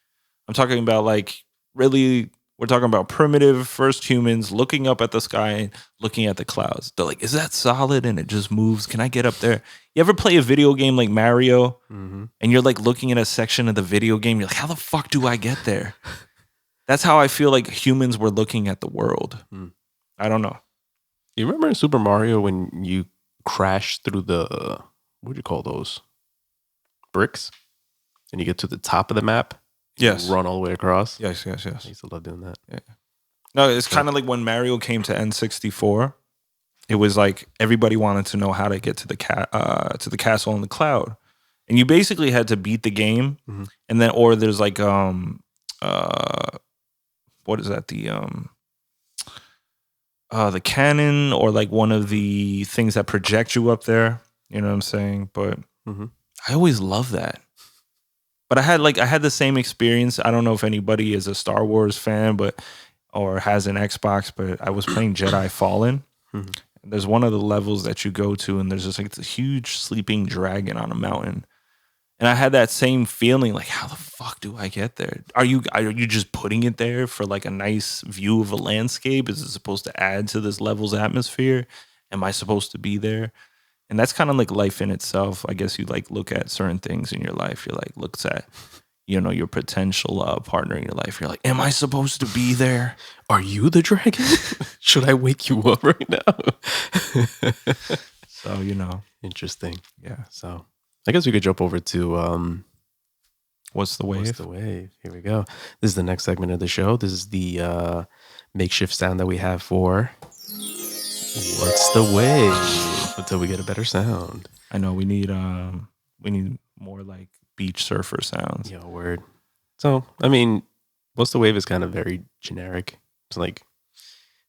I'm talking about like really, we're talking about primitive first humans looking up at the sky and looking at the clouds. They're like, is that solid and it just moves? Can I get up there? You ever play a video game like Mario and you're like looking at a section of the video game? You're like, how the fuck do I get there? That's how I feel like humans were looking at the world. I don't know. You remember in Super Mario when you crash through the, what do you call those? Bricks? And you get to the top of the map? Yes. You run all the way across? Yes. I used to love doing that. Yeah. No, it's kind of like when Mario came to N64. It was like everybody wanted to know how to get to the castle in the cloud, and you basically had to beat the game, and then or there's like what is that, the cannon, or like one of the things that project you up there. You know what I'm saying? But I always love that. But I had the same experience. I don't know if anybody is a Star Wars fan, or has an Xbox, but I was playing Jedi Fallen. There's one of the levels that you go to, and there's just like this huge sleeping dragon on a mountain. And I had that same feeling, like, how the fuck do I get there? Are you just putting it there for like a nice view of a landscape? Is it supposed to add to this level's atmosphere? Am I supposed to be there? And that's kind of like life in itself. I guess you like look at certain things in your life. You're like, looks at, your potential partner in your life. You're like, am I supposed to be there? Are you the dragon? Should I wake you up right now? So, Interesting. Yeah. So I guess we could jump over to What's the Wave? What's the Wave? Here we go. This is the next segment of the show. This is the makeshift sound that we have for What's the Wave? Until we get a better sound. I know we need more like beach surfer sounds. Yo, word. So, I mean, What's the Wave is kind of very generic. It's like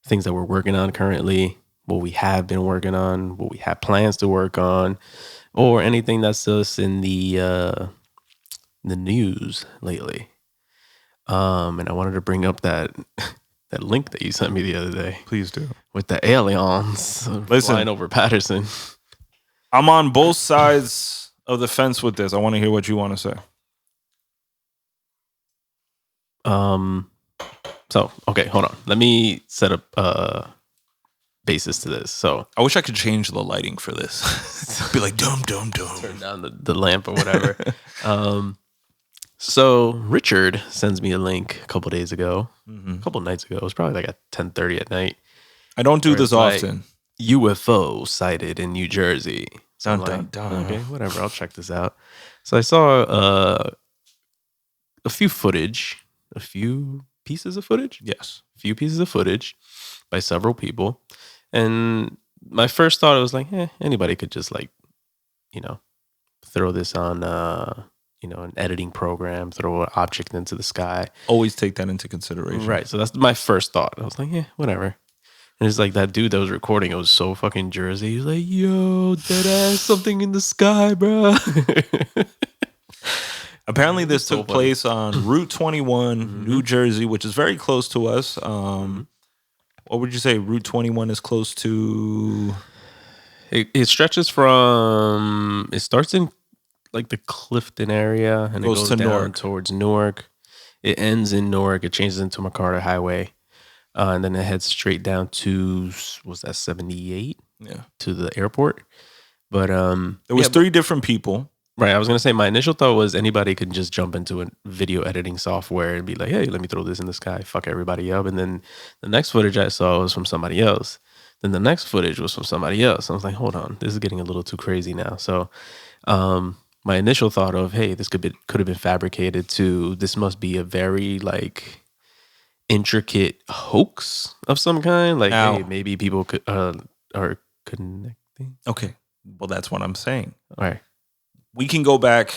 things that we're working on currently, what we have been working on, what we have plans to work on, or anything that's just in the news lately. And I wanted to bring up that that link that you sent me the other day. Please do. With the aliens flying over Patterson. I'm on both sides of the fence with this. I want to hear what you want to say. So, okay, hold on. Let me set up a basis to this. So I wish I could change the lighting for this. Be like, dum, dum, dum. Turn down the lamp or whatever. So Richard sends me a link a couple days ago, a couple nights ago. It was probably like at 10:30 at night. I don't do this often. UFO sighted in New Jersey. So Dun, dun. Okay, whatever. I'll check this out. So I saw a few pieces of footage. Yes. A few pieces of footage by several people. And my first thought was like, anybody could just like, throw this on, an editing program, throw an object into the sky. Always take that into consideration. Right. So that's my first thought. I was like, whatever. And it's like that dude that was recording, it was so fucking Jersey. He's like, yo, dead ass, something in the sky, bro. Apparently this took place on Route 21, New Jersey, which is very close to us. What would you say Route 21 is close to? It stretches from, it starts in like the Clifton area and it goes to down Newark. Towards Newark. It ends in Newark. It changes into McCarter Highway. And then it heads straight down to, was that 78? Yeah. To the airport. But there was 3 different people. Right. I was going to say my initial thought was anybody could just jump into a video editing software and be like, hey, let me throw this in the sky, fuck everybody up. And then the next footage I saw was from somebody else. Then the next footage was from somebody else. I was like, hold on, this is getting a little too crazy now. So my initial thought of, hey, this could have been fabricated to, this must be a very like intricate hoax of some kind. Like, now, hey, maybe people are connecting. Okay. Well, that's what I'm saying. All right. We can go back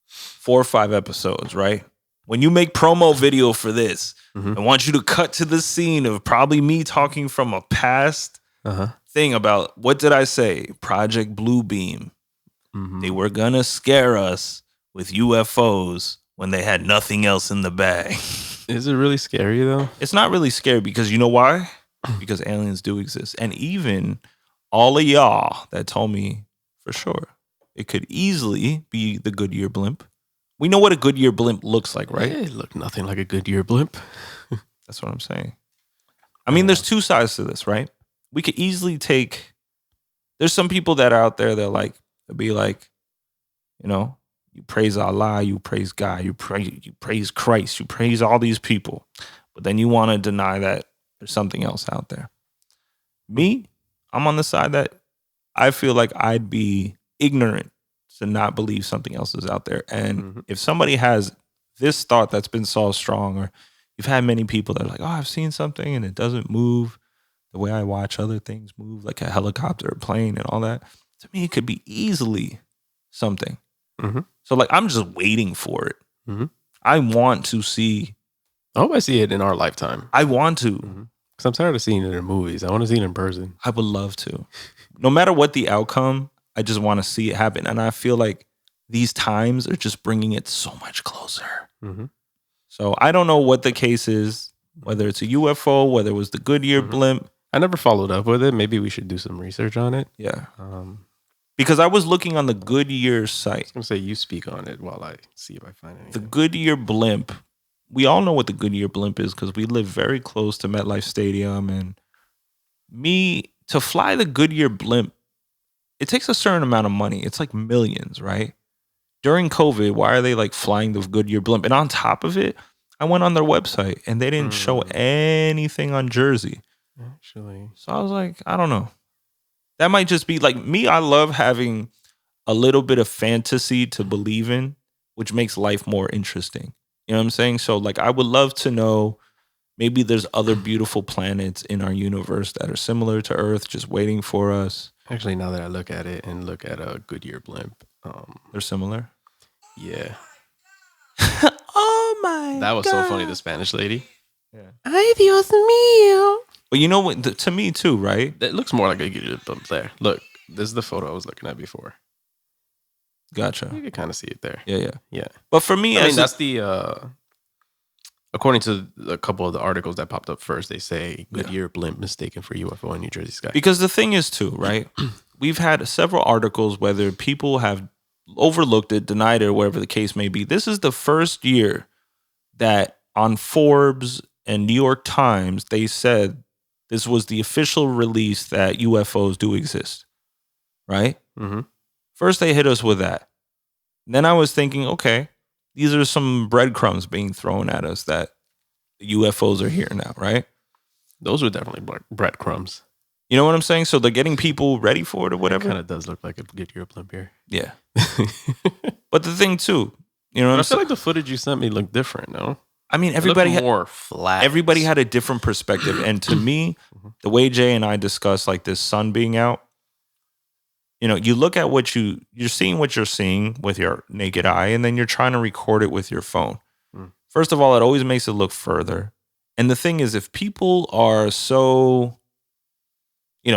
4 or 5 episodes, right? When you make promo video for this, I want you to cut to the scene of probably me talking from a past thing about, what did I say? Project Bluebeam. They were gonna scare us with UFOs when they had nothing else in the bag. Is it really scary though? It's not really scary because you know why? Because aliens do exist. And even all of y'all that told me for sure it could easily be the Goodyear blimp. We know what a Goodyear blimp looks like, right? Yeah, it looked nothing like a Goodyear blimp. That's what I'm saying. I mean, there's two sides to this, right? We could easily take. There's some people that are out there that they'll be like, you know, you praise Allah, you praise God, you praise Christ, you praise all these people, but then you want to deny that there's something else out there. Me, I'm on the side that I feel like I'd be ignorant to not believe something else is out there. And if somebody has this thought that's been so strong, or you've had many people that are like, oh, I've seen something and it doesn't move the way I watch other things move, like a helicopter, a plane, and all that. To me, it could be easily something. So I'm just waiting for it. I want to see. I hope I see it in our lifetime. I want to. Because I'm tired of seeing it in movies. I want to see it in person. I would love to. No matter what the outcome, I just want to see it happen. And I feel like these times are just bringing it so much closer. So I don't know what the case is, whether it's a UFO, whether it was the Goodyear blimp. I never followed up with it. Maybe we should do some research on it. Yeah. Because I was looking on the Goodyear site. I was going to say, you speak on it while I see if I find anything. The Goodyear blimp. We all know what the Goodyear blimp is because we live very close to MetLife Stadium. And to fly the Goodyear blimp, it takes a certain amount of money. It's like millions, right? During COVID, why are they flying the Goodyear blimp? And on top of it, I went on their website and they didn't show anything on Jersey. Actually. So I was like, I don't know. That might just be me. I love having a little bit of fantasy to believe in, which makes life more interesting. You know what I'm saying? So I would love to know, maybe there's other beautiful planets in our universe that are similar to Earth, just waiting for us. Actually, now that I look at it and look at a Goodyear blimp, they're similar. Yeah. Oh my! That was so funny. The Spanish lady. Yeah. Ay, Dios mío. But you know what? To me too, right? It looks more like a Goodyear blimp there. Look, this is the photo I was looking at before. Gotcha. You can kind of see it there. Yeah. But for me, I mean, that's the according to a couple of the articles that popped up first, they say Goodyear blimp mistaken for UFO in New Jersey sky. Because the thing is too, right? We've had several articles whether people have overlooked it, denied it, or whatever the case may be. This is the first year that on Forbes and New York Times, they said this was the official release that UFOs do exist, right? First, they hit us with that. Then I was thinking, okay, these are some breadcrumbs being thrown at us that UFOs are here now, right? Those were definitely breadcrumbs. You know what I'm saying? So they're getting people ready for it or whatever. It kind of does look like a Goodyear blimp here. Yeah. But the thing too, you know what I'm saying? I feel like the footage you sent me looked different, no? I mean, everybody had more flat. Everybody had a different perspective. And to me, the way Jay and I discussed this sun being out, you look at what you're seeing what you're seeing with your naked eye, and then you're trying to record it with your phone. First of all, it always makes it look further. And the thing is, if people are so,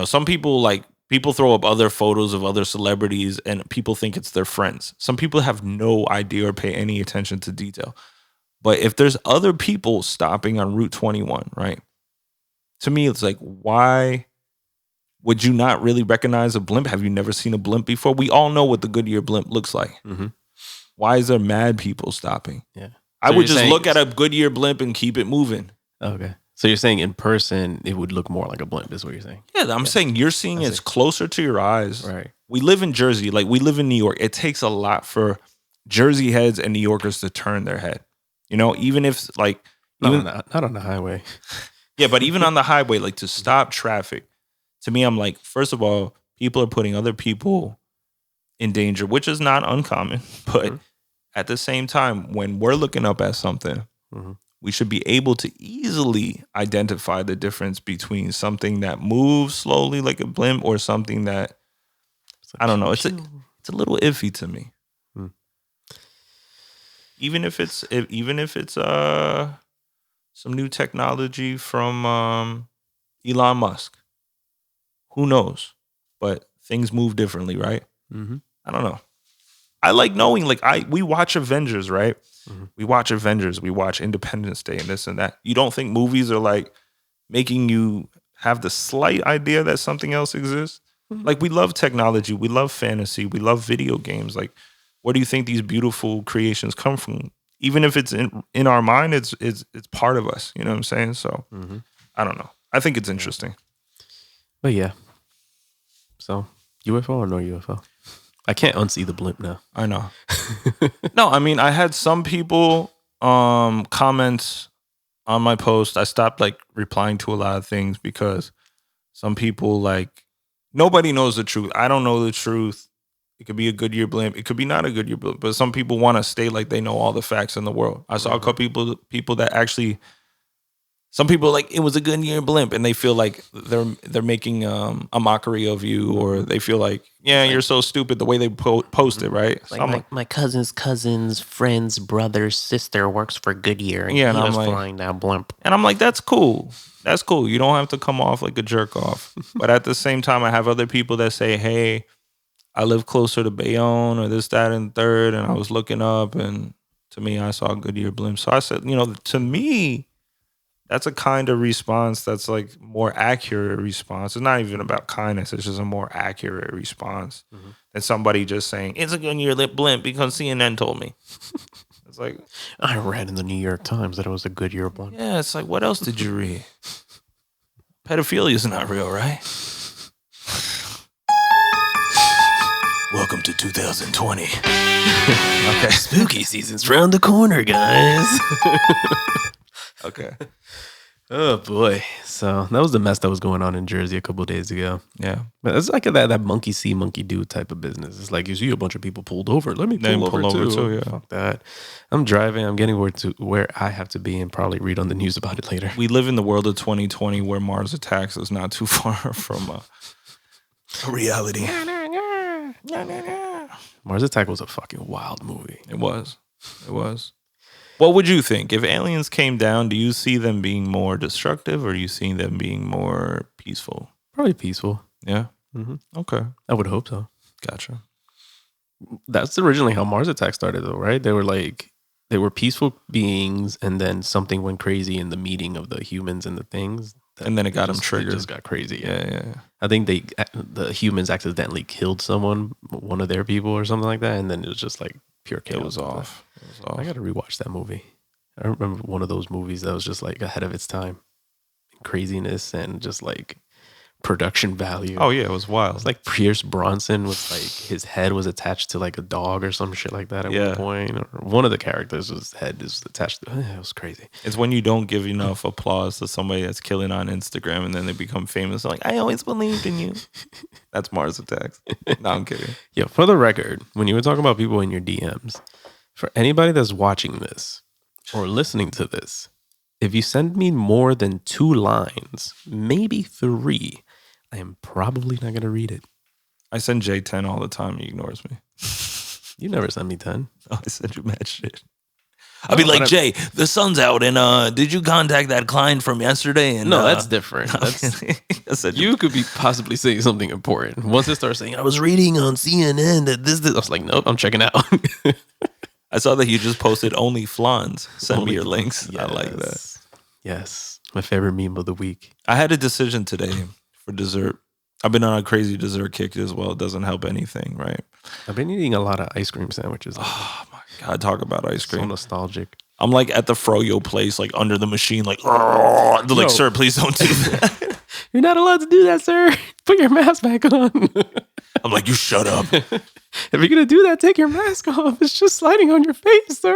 some people people throw up other photos of other celebrities and people think it's their friends. Some people have no idea or pay any attention to detail. But if there's other people stopping on Route 21, right? To me, it's why would you not really recognize a blimp? Have you never seen a blimp before? We all know what the Goodyear blimp looks like. Why is there mad people stopping? Yeah. I would just look at a Goodyear blimp and keep it moving. Okay. So you're saying in person, it would look more like a blimp, is what you're saying? Yeah, I'm saying you're seeing it's closer to your eyes. Right. We live in Jersey. We live in New York. It takes a lot for Jersey heads and New Yorkers to turn their head. Even if not on the highway. Yeah, but even on the highway, to stop traffic, to me, I'm first of all, people are putting other people in danger, which is not uncommon. But at the same time, when we're looking up at something, we should be able to easily identify the difference between something that moves slowly like a blimp or something that, I don't know, it's a little iffy to me. Even if it's some new technology from Elon Musk. Who knows? But things move differently, right? Mm-hmm. I don't know. I like knowing, like, we watch Avengers, right? Mm-hmm. We watch Avengers, we watch Independence Day and this and that. You don't think movies are like making you have the slight idea that something else exists? Mm-hmm. Like, we love technology, we love fantasy, we love video games. Like, where do you think these beautiful creations come from? Even if it's in our mind, it's part of us. You know what I'm saying? So I don't know. I think it's interesting. But yeah. So UFO or no UFO? I can't unsee the blimp now. I know. No, I mean, I had some people comment on my post. I stopped like replying to a lot of things because some people, like, nobody knows the truth. I don't know the truth. It could be a Goodyear blimp. It could be not a Goodyear blimp. But some people want to stay like they know all the facts in the world. I saw a couple people that actually, some people like it was a Goodyear blimp, and they feel like they're making a mockery of you, or they feel like, yeah, you're so stupid the way they post it, right? Like So my cousin's friend's brother's sister works for Goodyear, and Yeah, and he I'm was like- flying that blimp. And I'm like, that's cool. That's cool. You don't have to come off like a jerk off. But at the same time, I have other people that say, hey, I live closer to Bayonne or this, that, and third. And I was looking up, and to me, I saw a Goodyear blimp. So I said, to me, that's a kind of response that's like more accurate response. It's not even about kindness. It's just a more accurate response than somebody just saying, it's a Goodyear blimp because CNN told me. It's like, I read in the New York Times that it was a Goodyear blimp. yeah, it's like, what else did you read? Pedophilia is not real, right? Welcome to 2020. Okay. Spooky season's round the corner, guys. Okay. Oh boy. So that was the mess that was going on in Jersey a couple of days ago. Yeah. But it's like that monkey see, monkey do type of business. It's like you see a bunch of people pulled over. Let me pull over too. Yeah. Fuck that. I'm driving. I'm getting where I have to be and probably read on the news about it later. We live in the world of 2020 where Mars Attacks is not too far from a reality. Mars Attack was a fucking wild movie. It was. What would you think? If aliens came down, do you see them being more destructive, or do you see them being more peaceful? Probably peaceful. Yeah. Mm-hmm. Okay. I would hope so. Gotcha. That's originally how Mars Attack started, though, right? They were peaceful beings, and then something went crazy in the meeting of the humans and the things. And then it got them It triggered. just got crazy. Yeah. I think the humans accidentally killed one of their people or something like that, and then it was just like pure chaos. It was off. I got to rewatch that movie. I remember one of those movies that was just like ahead of its time, craziness and just like production value. Oh yeah, it was wild. It's like Pierce Bronson was like his head was attached to like a dog or some shit like that at one point, or one of the characters' head is attached to. It was crazy. It's when you don't give enough applause to somebody that's killing on Instagram, and then they become famous. Like, I always believed in you. That's Mars Attacks. No, I'm kidding. Yeah, for the record, when you were talking about people in your DMs, for anybody that's watching this or listening to this, if you send me more than 2 lines, maybe 3, I am probably not going to read it. I send Jay 10 all the time. He ignores me. You never sent me 10. Oh, I send you mad shit. I'll be like, Jay, the sun's out, and did you contact that client from yesterday? And No, that's different. That's, I said, you could be possibly saying something important. Once it starts saying, I was reading on CNN that this, I was like, nope, I'm checking out. I saw that you just posted only flans. Send me your links. Yes. I like that. Yes. My favorite meme of the week. I had a decision today for dessert. I've been on a crazy dessert kick as well. It doesn't help anything, right? I've been eating a lot of ice cream sandwiches. Oh my God, talk about ice So cream. nostalgic. I'm like at the froyo place, like under the machine, like, they're like, Yo. sir, please don't do that. You're not allowed to do that, sir. Put your mask back on. I'm like, you shut up. If you're going to do that, take your mask off. It's just sliding on your face, sir.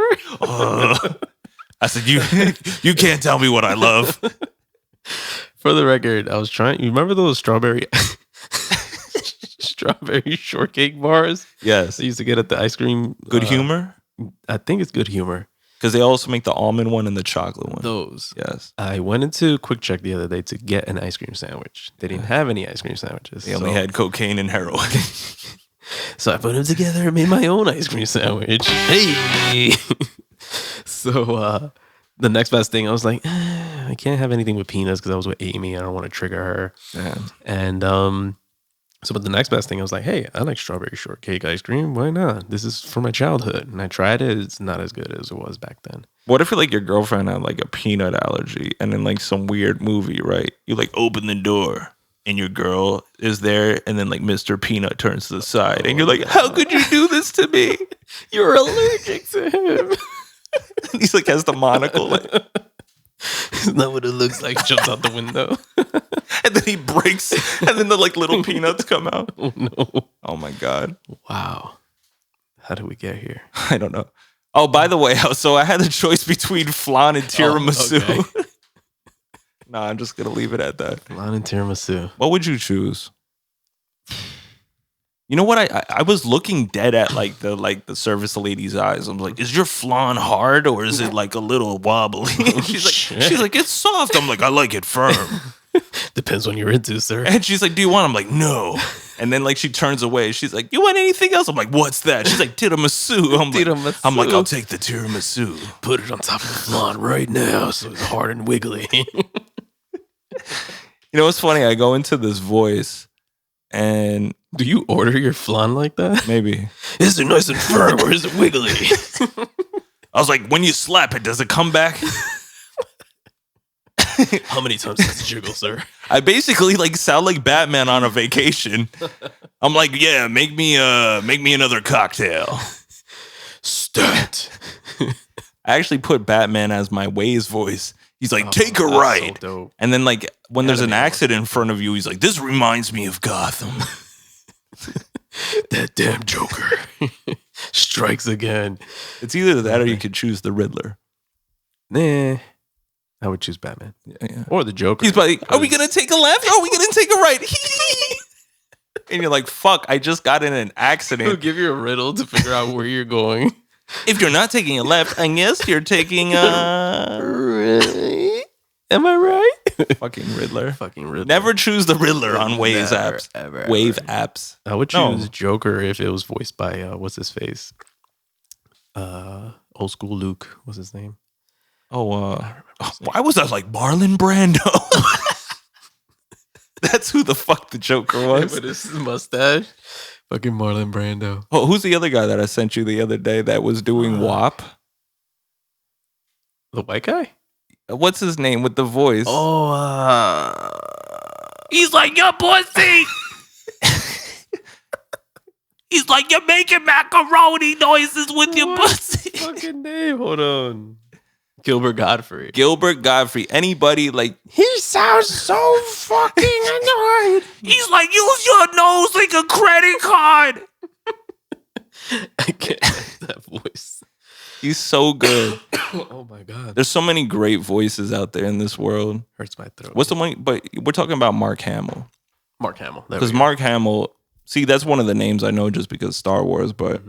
I said, you can't tell me what I love. For the record, I was trying. You remember those strawberry shortcake bars Yes. I used to get at the ice cream? Good humor? I think it's Good Humor. Because they also make the almond one and the chocolate one. Those. Yes. I went into Quick Check the other day to get an ice cream sandwich. They didn't have any ice cream sandwiches. They only had cocaine and heroin. So I put them together and made my own ice cream sandwich. Hey! So the next best thing, I was like, I can't have anything with peanuts because I was with Amy. I don't want to trigger her. Yeah. And so, but the next best thing, I was like, hey, I like strawberry shortcake ice cream. Why not? This is from my childhood. And I tried it. It's not as good as it was back then. What if like your girlfriend had like a peanut allergy and in like some weird movie, right? You like open the door and your girl is there and then like Mr. Peanut turns to the side and you're like, how could you do this to me? You're allergic to him. And he's like has the monocle like, Isn't that what it looks like? Jumps out the window. and then he breaks and then the like little peanuts come out. Oh, no. Oh my God. Wow. How did we get here? I don't know. Oh, by the way, so I had a choice between flan and tiramisu. okay. Nah, I'm just gonna leave it at that. Flan and tiramisu. What would you choose? You know what? I was looking dead at like the service lady's eyes. I'm like, is your flan hard or is it like a little wobbly? And she's like, it's soft. I'm like, I like it firm. Depends on you're into, sir. And she's like, do you want? I'm like, no. And then like she turns away. She's like, you want anything else? I'm like, what's that? She's like, tiramisu. I'm like, I'll take the tiramisu. Put it on top of the flan right now so it's hard and wiggly. You know what's funny? I go into this voice and Do you order your flan like that? maybe Is it nice and firm or is it wiggly? I was like, when you slap it, does it come back? How many times does it jiggle, sir? I basically like sound like Batman on a vacation. I'm like, yeah, make me another cocktail. Stat. I actually put Batman as my Waze voice. He's like, take a ride. So dope. And then like when there's an That'd be accident in front of you, he's like, this reminds me of Gotham. That damn Joker strikes again. It's either that or you could choose the Riddler. Nah, I would choose Batman Yeah. or the Joker. He's like, are we gonna take a left? Are we gonna take a right? And you're like, fuck, I just got in an He'll accident. give you a riddle to figure out where you're going. If you're not taking a left, I guess you're taking Really? Am I right? fucking Riddler. Fucking Riddler. Never choose the Riddler on Waze Never, apps. ever, Wave ever. apps. I would No. choose Joker if it was voiced by what's his face? Old school Luke. What's his name? Why was I like Marlon Brando? That's who the fuck the Joker was. With his mustache. Fucking Marlon Brando. Oh, who's the other guy that I sent you the other day that was doing WAP? The white guy? What's his name with the voice? Oh, He's like, your pussy. He's like, you're making macaroni noises with your pussy. fucking name. Hold on. Gilbert Godfrey. Gilbert Godfrey. Anybody like, He sounds so fucking annoyed. he's like, use your nose like a credit card. I can't have that voice. He's so good. Oh my God. There's so many great voices out there in this world. Hurts my throat. What's the one? But we're talking about Mark Hamill. Mark Hamill? Because Mark Hamill, see, that's one of the names I know just because Star Wars, but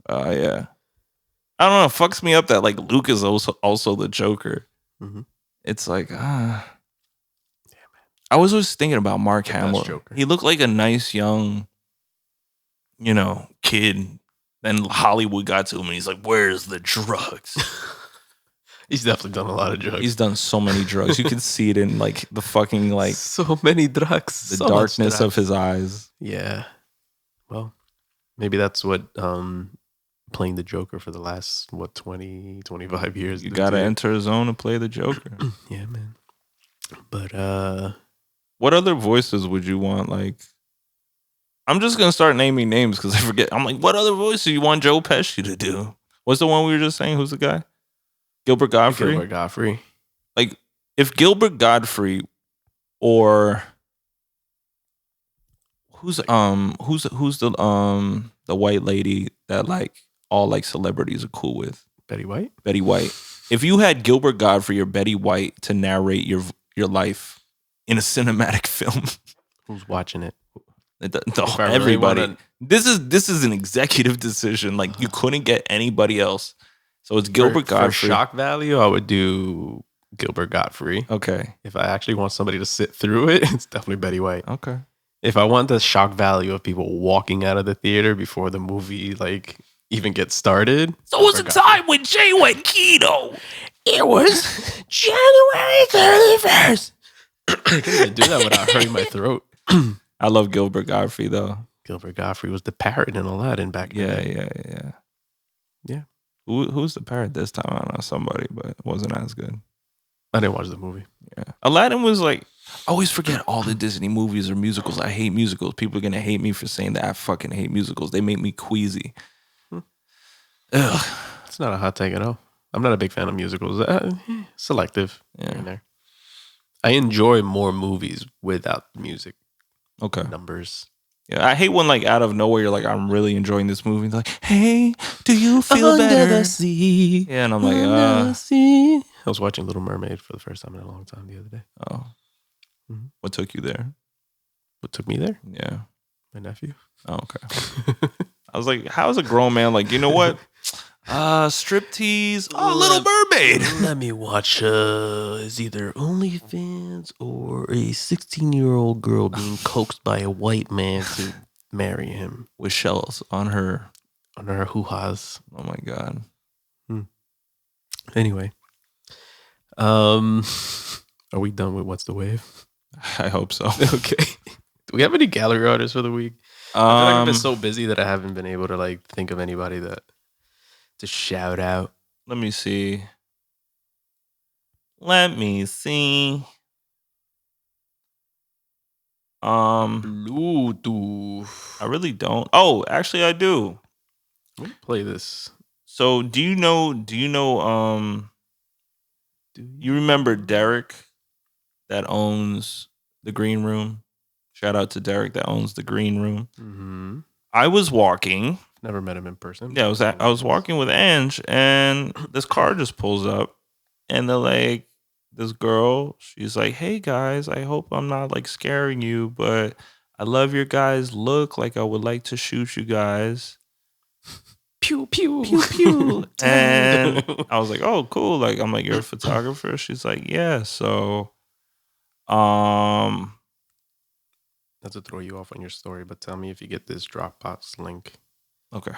yeah. I don't know, it fucks me up that like Luke is also the Joker. Mhm. It's like, I was always thinking about Mark Hamill. Joker. He looked like a nice young, kid. Then Hollywood got to him and he's like, where's the drugs? He's definitely done a lot of drugs. He's done so many drugs. You can see it in like the fucking like so many drugs. the So much darkness of drugs. his eyes. Yeah. Well, maybe that's what playing the Joker for the last 20, 25 years. You did gotta to you. enter a zone and play the Joker. Yeah, man. But What other voices would you want? Like, I'm just gonna start naming names because I forget. I'm like, what other voice do you want Joe Pesci to do? What's the one we were just saying? Who's the guy? Gilbert Godfrey. Gilbert Godfrey. Like, if Gilbert Godfrey or who's the white lady that like all like celebrities are cool with? Betty White. Betty White. If you had Gilbert Godfrey or Betty White to narrate your life in a cinematic film, Who's watching it? Everybody. wanna- This is an executive decision. Like you couldn't get anybody else. So it's Gilbert For Godfrey. shock value, I would do Gilbert Godfrey. Okay. If I actually want somebody to sit through it, it's definitely Betty White. Okay. If I want the shock value of people walking out of the theater before the movie like even gets started. So it was a time when Jay went keto. It was January 31st. I can't even do that without hurting my throat. I love Gilbert Gottfried though. Gilbert Gottfried was the parrot in Aladdin back in the day. Yeah. Who's the parrot this time? I don't know, somebody, but it wasn't as good. I didn't watch the movie. Yeah. Aladdin was like, I always forget all the Disney movies or musicals. I hate musicals. People are going to hate me for saying that. I fucking hate musicals. They make me queasy. Ugh. It's not a hot take at all. I'm not a big fan of musicals. Selective. Yeah. In there. I enjoy more movies without music. Okay. Numbers. Yeah, I hate when like out of nowhere you're like, I'm really enjoying this movie. They're like, hey, do you feel Under better? the sea. Yeah, and I'm like, Under the sea. I was watching Little Mermaid for the first time in a long time the other day. oh. Mhm. What took you there? What took me there? Yeah. My nephew. Oh, okay. I was like, how is a grown man like, you know what? Striptease. Oh, Little Mermaid. Let me watch is either OnlyFans or a 16-year-old girl being coaxed by a white man to marry him With shells on her. on her hoo-has. Oh my God. Anyway. Are we done with What's the Wave? I hope so. Okay. Do we have any gallery artists for the week? I feel like I've been so busy that I haven't been able to like think of anybody that to shout out. Let me see. Let me see. Bluetooth. I really don't. Oh, actually I do. Let me play this. So do you know you remember Derek that owns the Green Room? Shout out to Derek that owns the Green Room. Mm-hmm. I was walking. Never met him in person. Yeah, I was walking with Ange, and this car just pulls up, and they're like, this girl, she's like, hey guys, I hope I'm not like scaring you, but I love your guys' look. Like I would like to shoot you guys. Pew pew Pew pew. And I was like, oh, cool. Like I'm like, you're a photographer? She's like, yeah. So Not to throw you off on your story, but tell me if you get this Dropbox link. okay.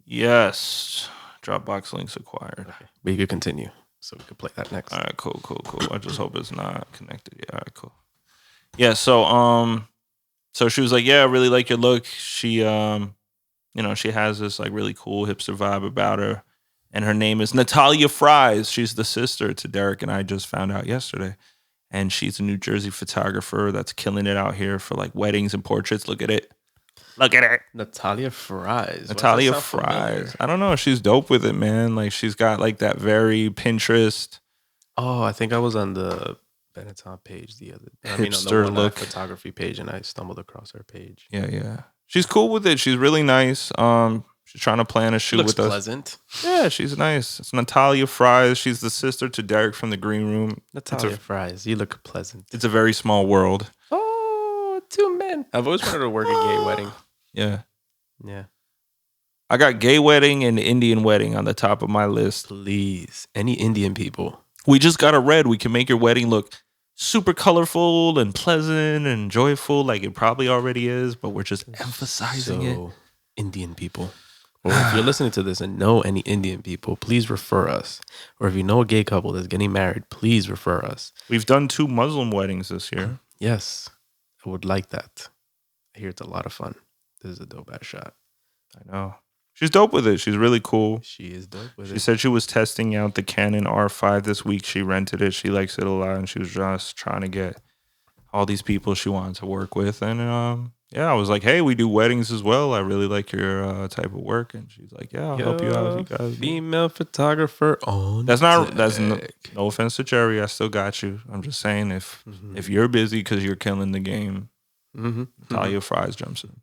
Yes. Dropbox links acquired. Okay. But you could continue, so we could play that next. All right, cool. I just hope it's not connected. Yeah, all right, cool. Yeah, so she was like, yeah, I really like your look. She she has this like really cool hipster vibe about her. And her name is Natalia Fries. She's the sister to Derek and I just found out yesterday. And she's a New Jersey photographer that's killing it out here for like weddings and portraits. Look at it. Look at it. Natalia Fries. Natalia Fries. I don't know. She's dope with it, man. Like she's got like that very Pinterest. Oh, I think I was on the Benatton page on the Hipster One Eye look. photography page, and I stumbled across her page. Yeah. She's cool with it. She's really nice. She's trying to plan a shoot Looks with us. pleasant. Yeah, she's nice. It's Natalia Fries. She's the sister to Derek from the Green Room. Natalia Fries, you look pleasant. It's a very small world. Oh, 2 men. I've always wanted to work a gay wedding. Yeah. Yeah. I got gay wedding and Indian wedding on the top of my list. Please, any Indian people. We just got a red. We can make your wedding look super colorful and pleasant and joyful like it probably already is, but we're just emphasizing it. Indian people. Or if you're listening to this and know any Indian people, please refer us. Or if you know a gay couple that's getting married, please refer us. We've done 2 Muslim weddings this year. Yes, I would like that. I hear it's a lot of fun. This is a dope ass shot. I know. She's dope with it. She's really cool. She is dope with She it. said she was testing out the Canon R5 this week. She rented it. She likes it a lot, and she was just trying to get all these people she wanted to work with. And yeah, I was like, hey, we do weddings as well. I really like your type of work. And she's like, yeah, I'll help you out if you guys. Female photographer on That's no offense to Jerry. I still got you. I'm just saying if you're busy because you're killing the game, Natalia Fries jumps in.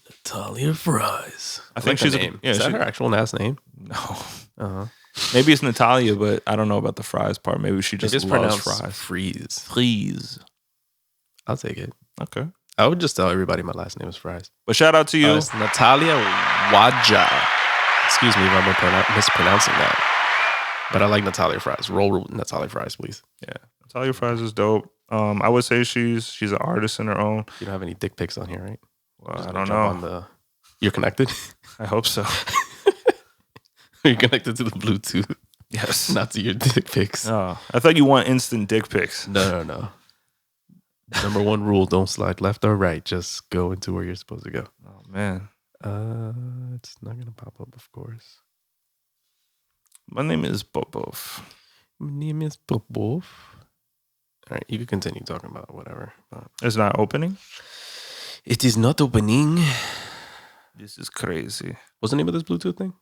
Natalia Fries. I think like she's name. Yeah, is that her actual last name? No. Uh-huh. Maybe it's Natalia, but I don't know about the fries part. Maybe she just loves pronounced fries. Freeze. Please. I'll take it. Okay. I would just tell everybody my last name is Fries. But shout out to you. It's Natalia Waja. Excuse me if I'm mispronouncing that. But I like Natalia Fries. Roll Natalia Fries, please. Yeah. Natalia Fries is dope. I would say she's an artist in her own. You don't have any dick pics on here, right? Well, I don't know. You're connected? I hope so. You're connected to the Bluetooth, Yes. not to your dick pics. Oh, I thought you want instant dick pics. No. Number one rule: don't slide left or right. Just go into where you're supposed to go. Oh man. It's not gonna pop up, of course. My name is Popov. My name is Popov. All right, you can continue talking about whatever. But It's not opening? it is not opening. This is crazy. What's the name of this Bluetooth thing?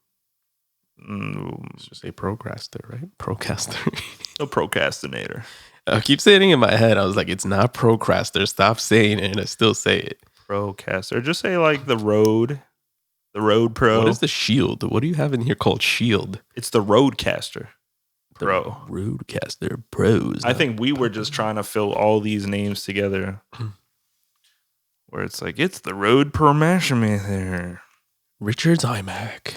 Mm, Let's just say Procaster, right? Procaster. a procrastinator. I keep saying it in my head. I was like, it's not Procaster. Stop saying it, and I still say it. Procaster. Just say like the Rode. The Rode Pro. What is the Shield? What do you have in here called Shield? It's the Rodecaster Pro. The Rodecaster Pros. I think we were just trying to fill all these names together. Where it's like, it's the Rode Pro there. Richard's iMac.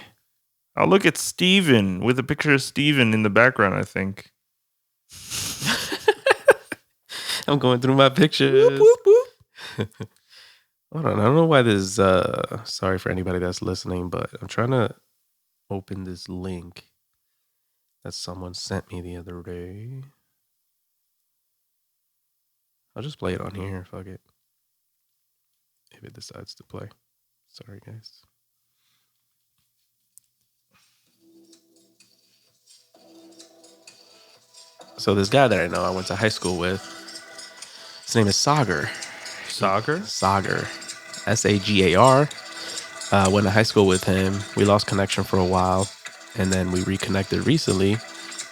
I'll look at Steven with a picture of Steven in the background, I think. I'm going through my pictures. Whoop, whoop, whoop. Hold on. I don't know why this sorry for anybody that's listening, but I'm trying to open this link that someone sent me the other day. I'll just play it on here. Fuck it. If it decides to play. Sorry, guys. So this guy that I know, I went to high school with, his name is Sagar. Soccer? Sagar. Sagar. Went to high school with him. We lost connection for a while, and then we reconnected recently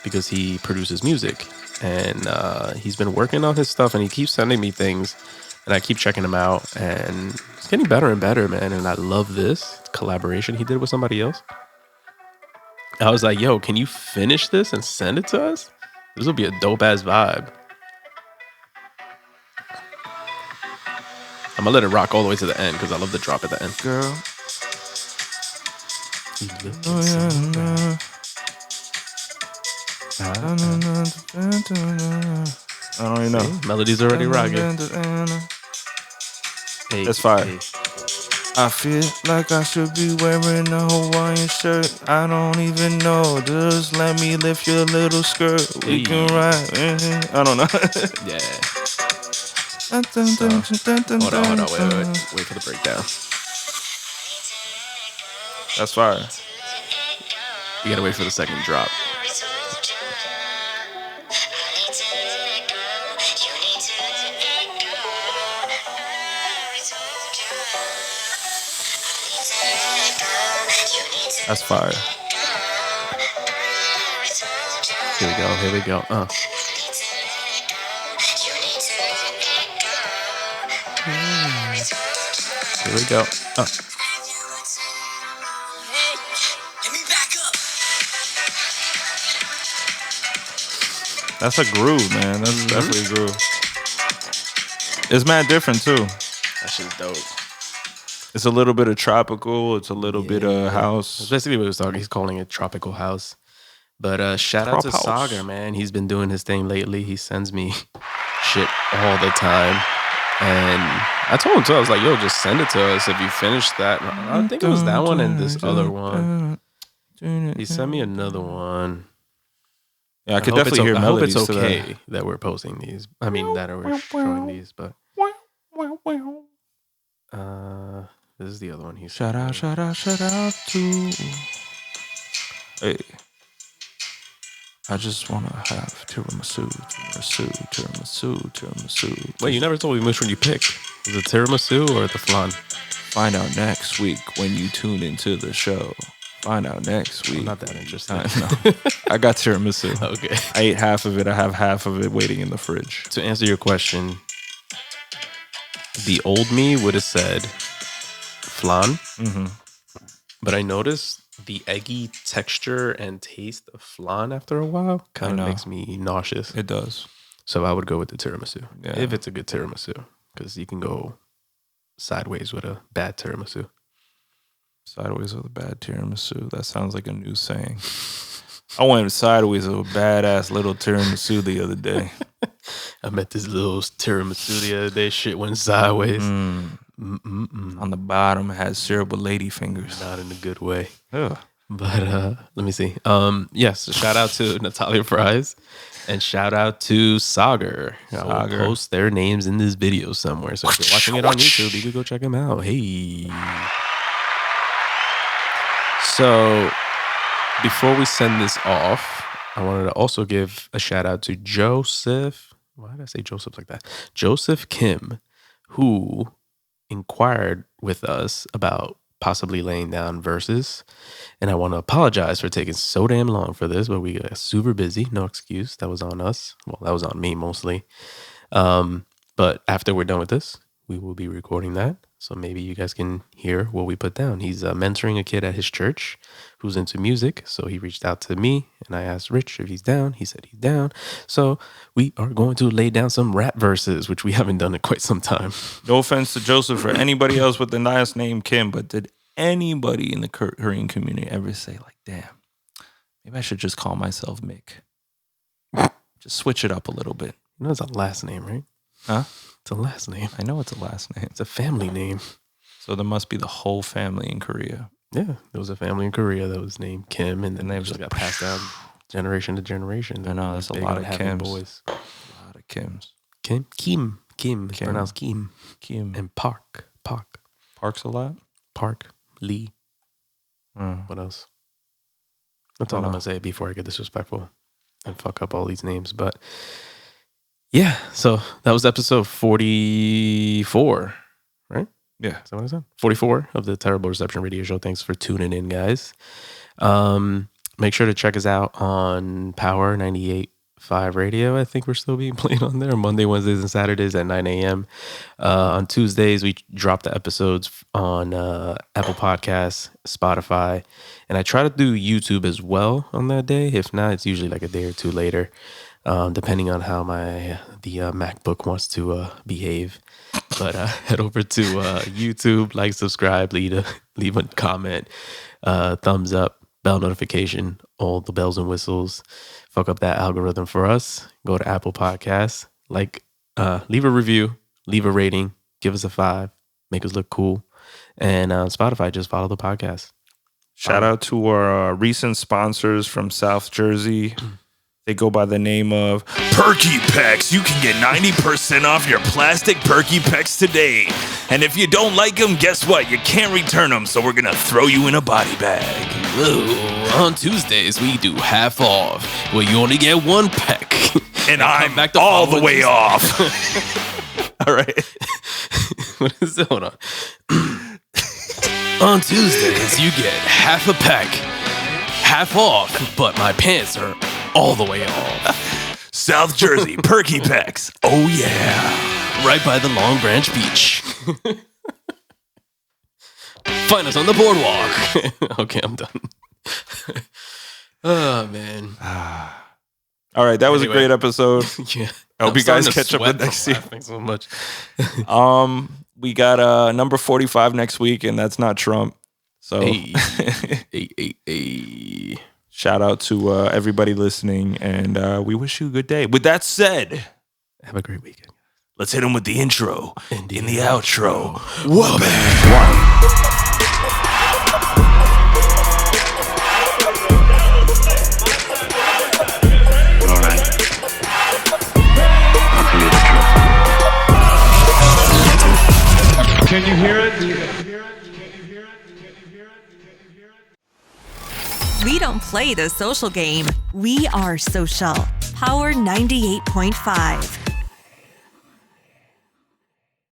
because he produces music. And he's been working on his stuff, and he keeps sending me things, and I keep checking him out, and it's getting better and better, man. And I love this collaboration he did with somebody else. I was like, yo, can you finish this and send it to us? This will be a dope-ass vibe. I'm gonna let it rock all the way to the end because I love the drop at the end. Girl. I don't even know. See? Melody's already rocking. Hey, That's fire. hey. I feel like I should be wearing a Hawaiian shirt. I don't even know. Just let me lift your little skirt. We Hey. can ride. I don't know. Yeah. Hold on. Wait for the breakdown. That's fire. You gotta wait for the second drop. That's fire. Here we go. Here we go. That's a groove, man. That's definitely a groove. It's mad different too. That shit's dope. It's a little bit of tropical. It's a little bit of That's house. basically what he was talking. He's calling it tropical house. But shout out to Trop house. Sagar, man. He's been doing his thing lately. He sends me shit all the time. And I told him too, I was like, yo, just send it to us if you finish that. I think it was that one and this other one. He sent me another one. Yeah, I could hope definitely hear I hope melodies it's to okay that we're posting these. I mean, that we're showing these, but this is the other one. Shout out to. Hey. I just want to have tiramisu. Wait, you never told me which one you picked. Was it tiramisu or the flan? Find out next week when you tune into the show. Find out next week. I'm not that interested. No. I got tiramisu. Okay. I ate half of it. I have half of it waiting in the fridge. To answer your question, the old me would have said flan, Mm-hmm. but I noticed the eggy texture and taste of flan after a while kind I know. of makes me nauseous. It does. So I would go with the tiramisu. Yeah. If it's a good tiramisu, because you can go sideways with a bad tiramisu. Sideways with a bad tiramisu. That sounds like a new saying. I went sideways with a badass little tiramisu the other day. I met this little tiramisu the other day. Shit went sideways. On the bottom, it had syrup with lady fingers. Not in a good way. Ugh. But let me see. Yes, shout out to Natalia Fries and shout out to Sagar. I will post their names in this video somewhere. So if you're watching it on YouTube, you can go check them out. Hey. So before we send this off, I wanted to also give a shout out to Joseph. Why did I say Joseph like that? Joseph Kim, who inquired with us about possibly laying down verses. And I want to apologize for taking so damn long for this, but we got super busy. No excuse. That was on us. Well, that was on me mostly. But after we're done with this, we will be recording that. So maybe you guys can hear what we put down. He's mentoring a kid at his church who's into music. So he reached out to me and I asked Rich if he's down. He said he's down. So we are going to lay down some rap verses, which we haven't done in quite some time. No offense to Joseph or anybody else with the last name Kim, but did anybody in the Korean community ever say like, damn, maybe I should just call myself Mick? Just switch it up a little bit. You know it's a last name, right? Huh? It's a last name. I know it's a last name. It's a family name. So there must be the whole family in Korea. Yeah, there was a family in Korea that was named Kim, and then they just got passed down generation to generation. I know, that's a lot of Kims. Boys. A lot of Kims. Kim. It's pronounced Kim. Kim. And Park. Parks a lot? Park. Lee. What else? That's all I'm going to say before I get disrespectful and fuck up all these names. But yeah, so that was episode 44, right? Yeah. Is that what I said? 44 of the Terrible Reception Radio Show. Thanks for tuning in, guys. Make sure to check us out on Power 98.5 Radio. I think we're still being played on there Monday, Wednesdays, and Saturdays at 9 a.m. On Tuesdays, we drop the episodes on Apple Podcasts, Spotify, and I try to do YouTube as well on that day. If not, it's usually like a day or two later, depending on how the MacBook wants to behave. But head over to YouTube, like, subscribe, leave a comment, thumbs up, bell notification, all the bells and whistles. Fuck up that algorithm for us. Go to Apple Podcasts, leave a review, leave a rating, give us a 5, make us look cool. And on Spotify, just follow the podcast. Shout out to our recent sponsors from South Jersey. They go by the name of Perky Pecks. You can get 90% off your plastic Perky Pecks today. And if you don't like them, guess what? You can't return them, so we're going to throw you in a body bag. Whoa. On Tuesdays, we do half off, where you only get one peck. And I'm back all the way off. All right. What is it? Hold on. On Tuesdays, you get half a peck, half off, but my pants are all the way off. South Jersey, Perky Pecks. Oh, yeah. Right by the Long Branch Beach. Find us on the boardwalk. Okay, I'm done. Oh, man. All right, that was a great episode. Yeah. I hope you guys catch up with next year. Thanks so much. We got number 45 next week, and that's not Trump. So Hey. Shout out to everybody listening, and we wish you a good day. With that said, have a great weekend. Let's hit them with the intro and in the outro. All right. I'll tell you the truth. Can you hear it? We don't play the social game. We are social. Power 98.5.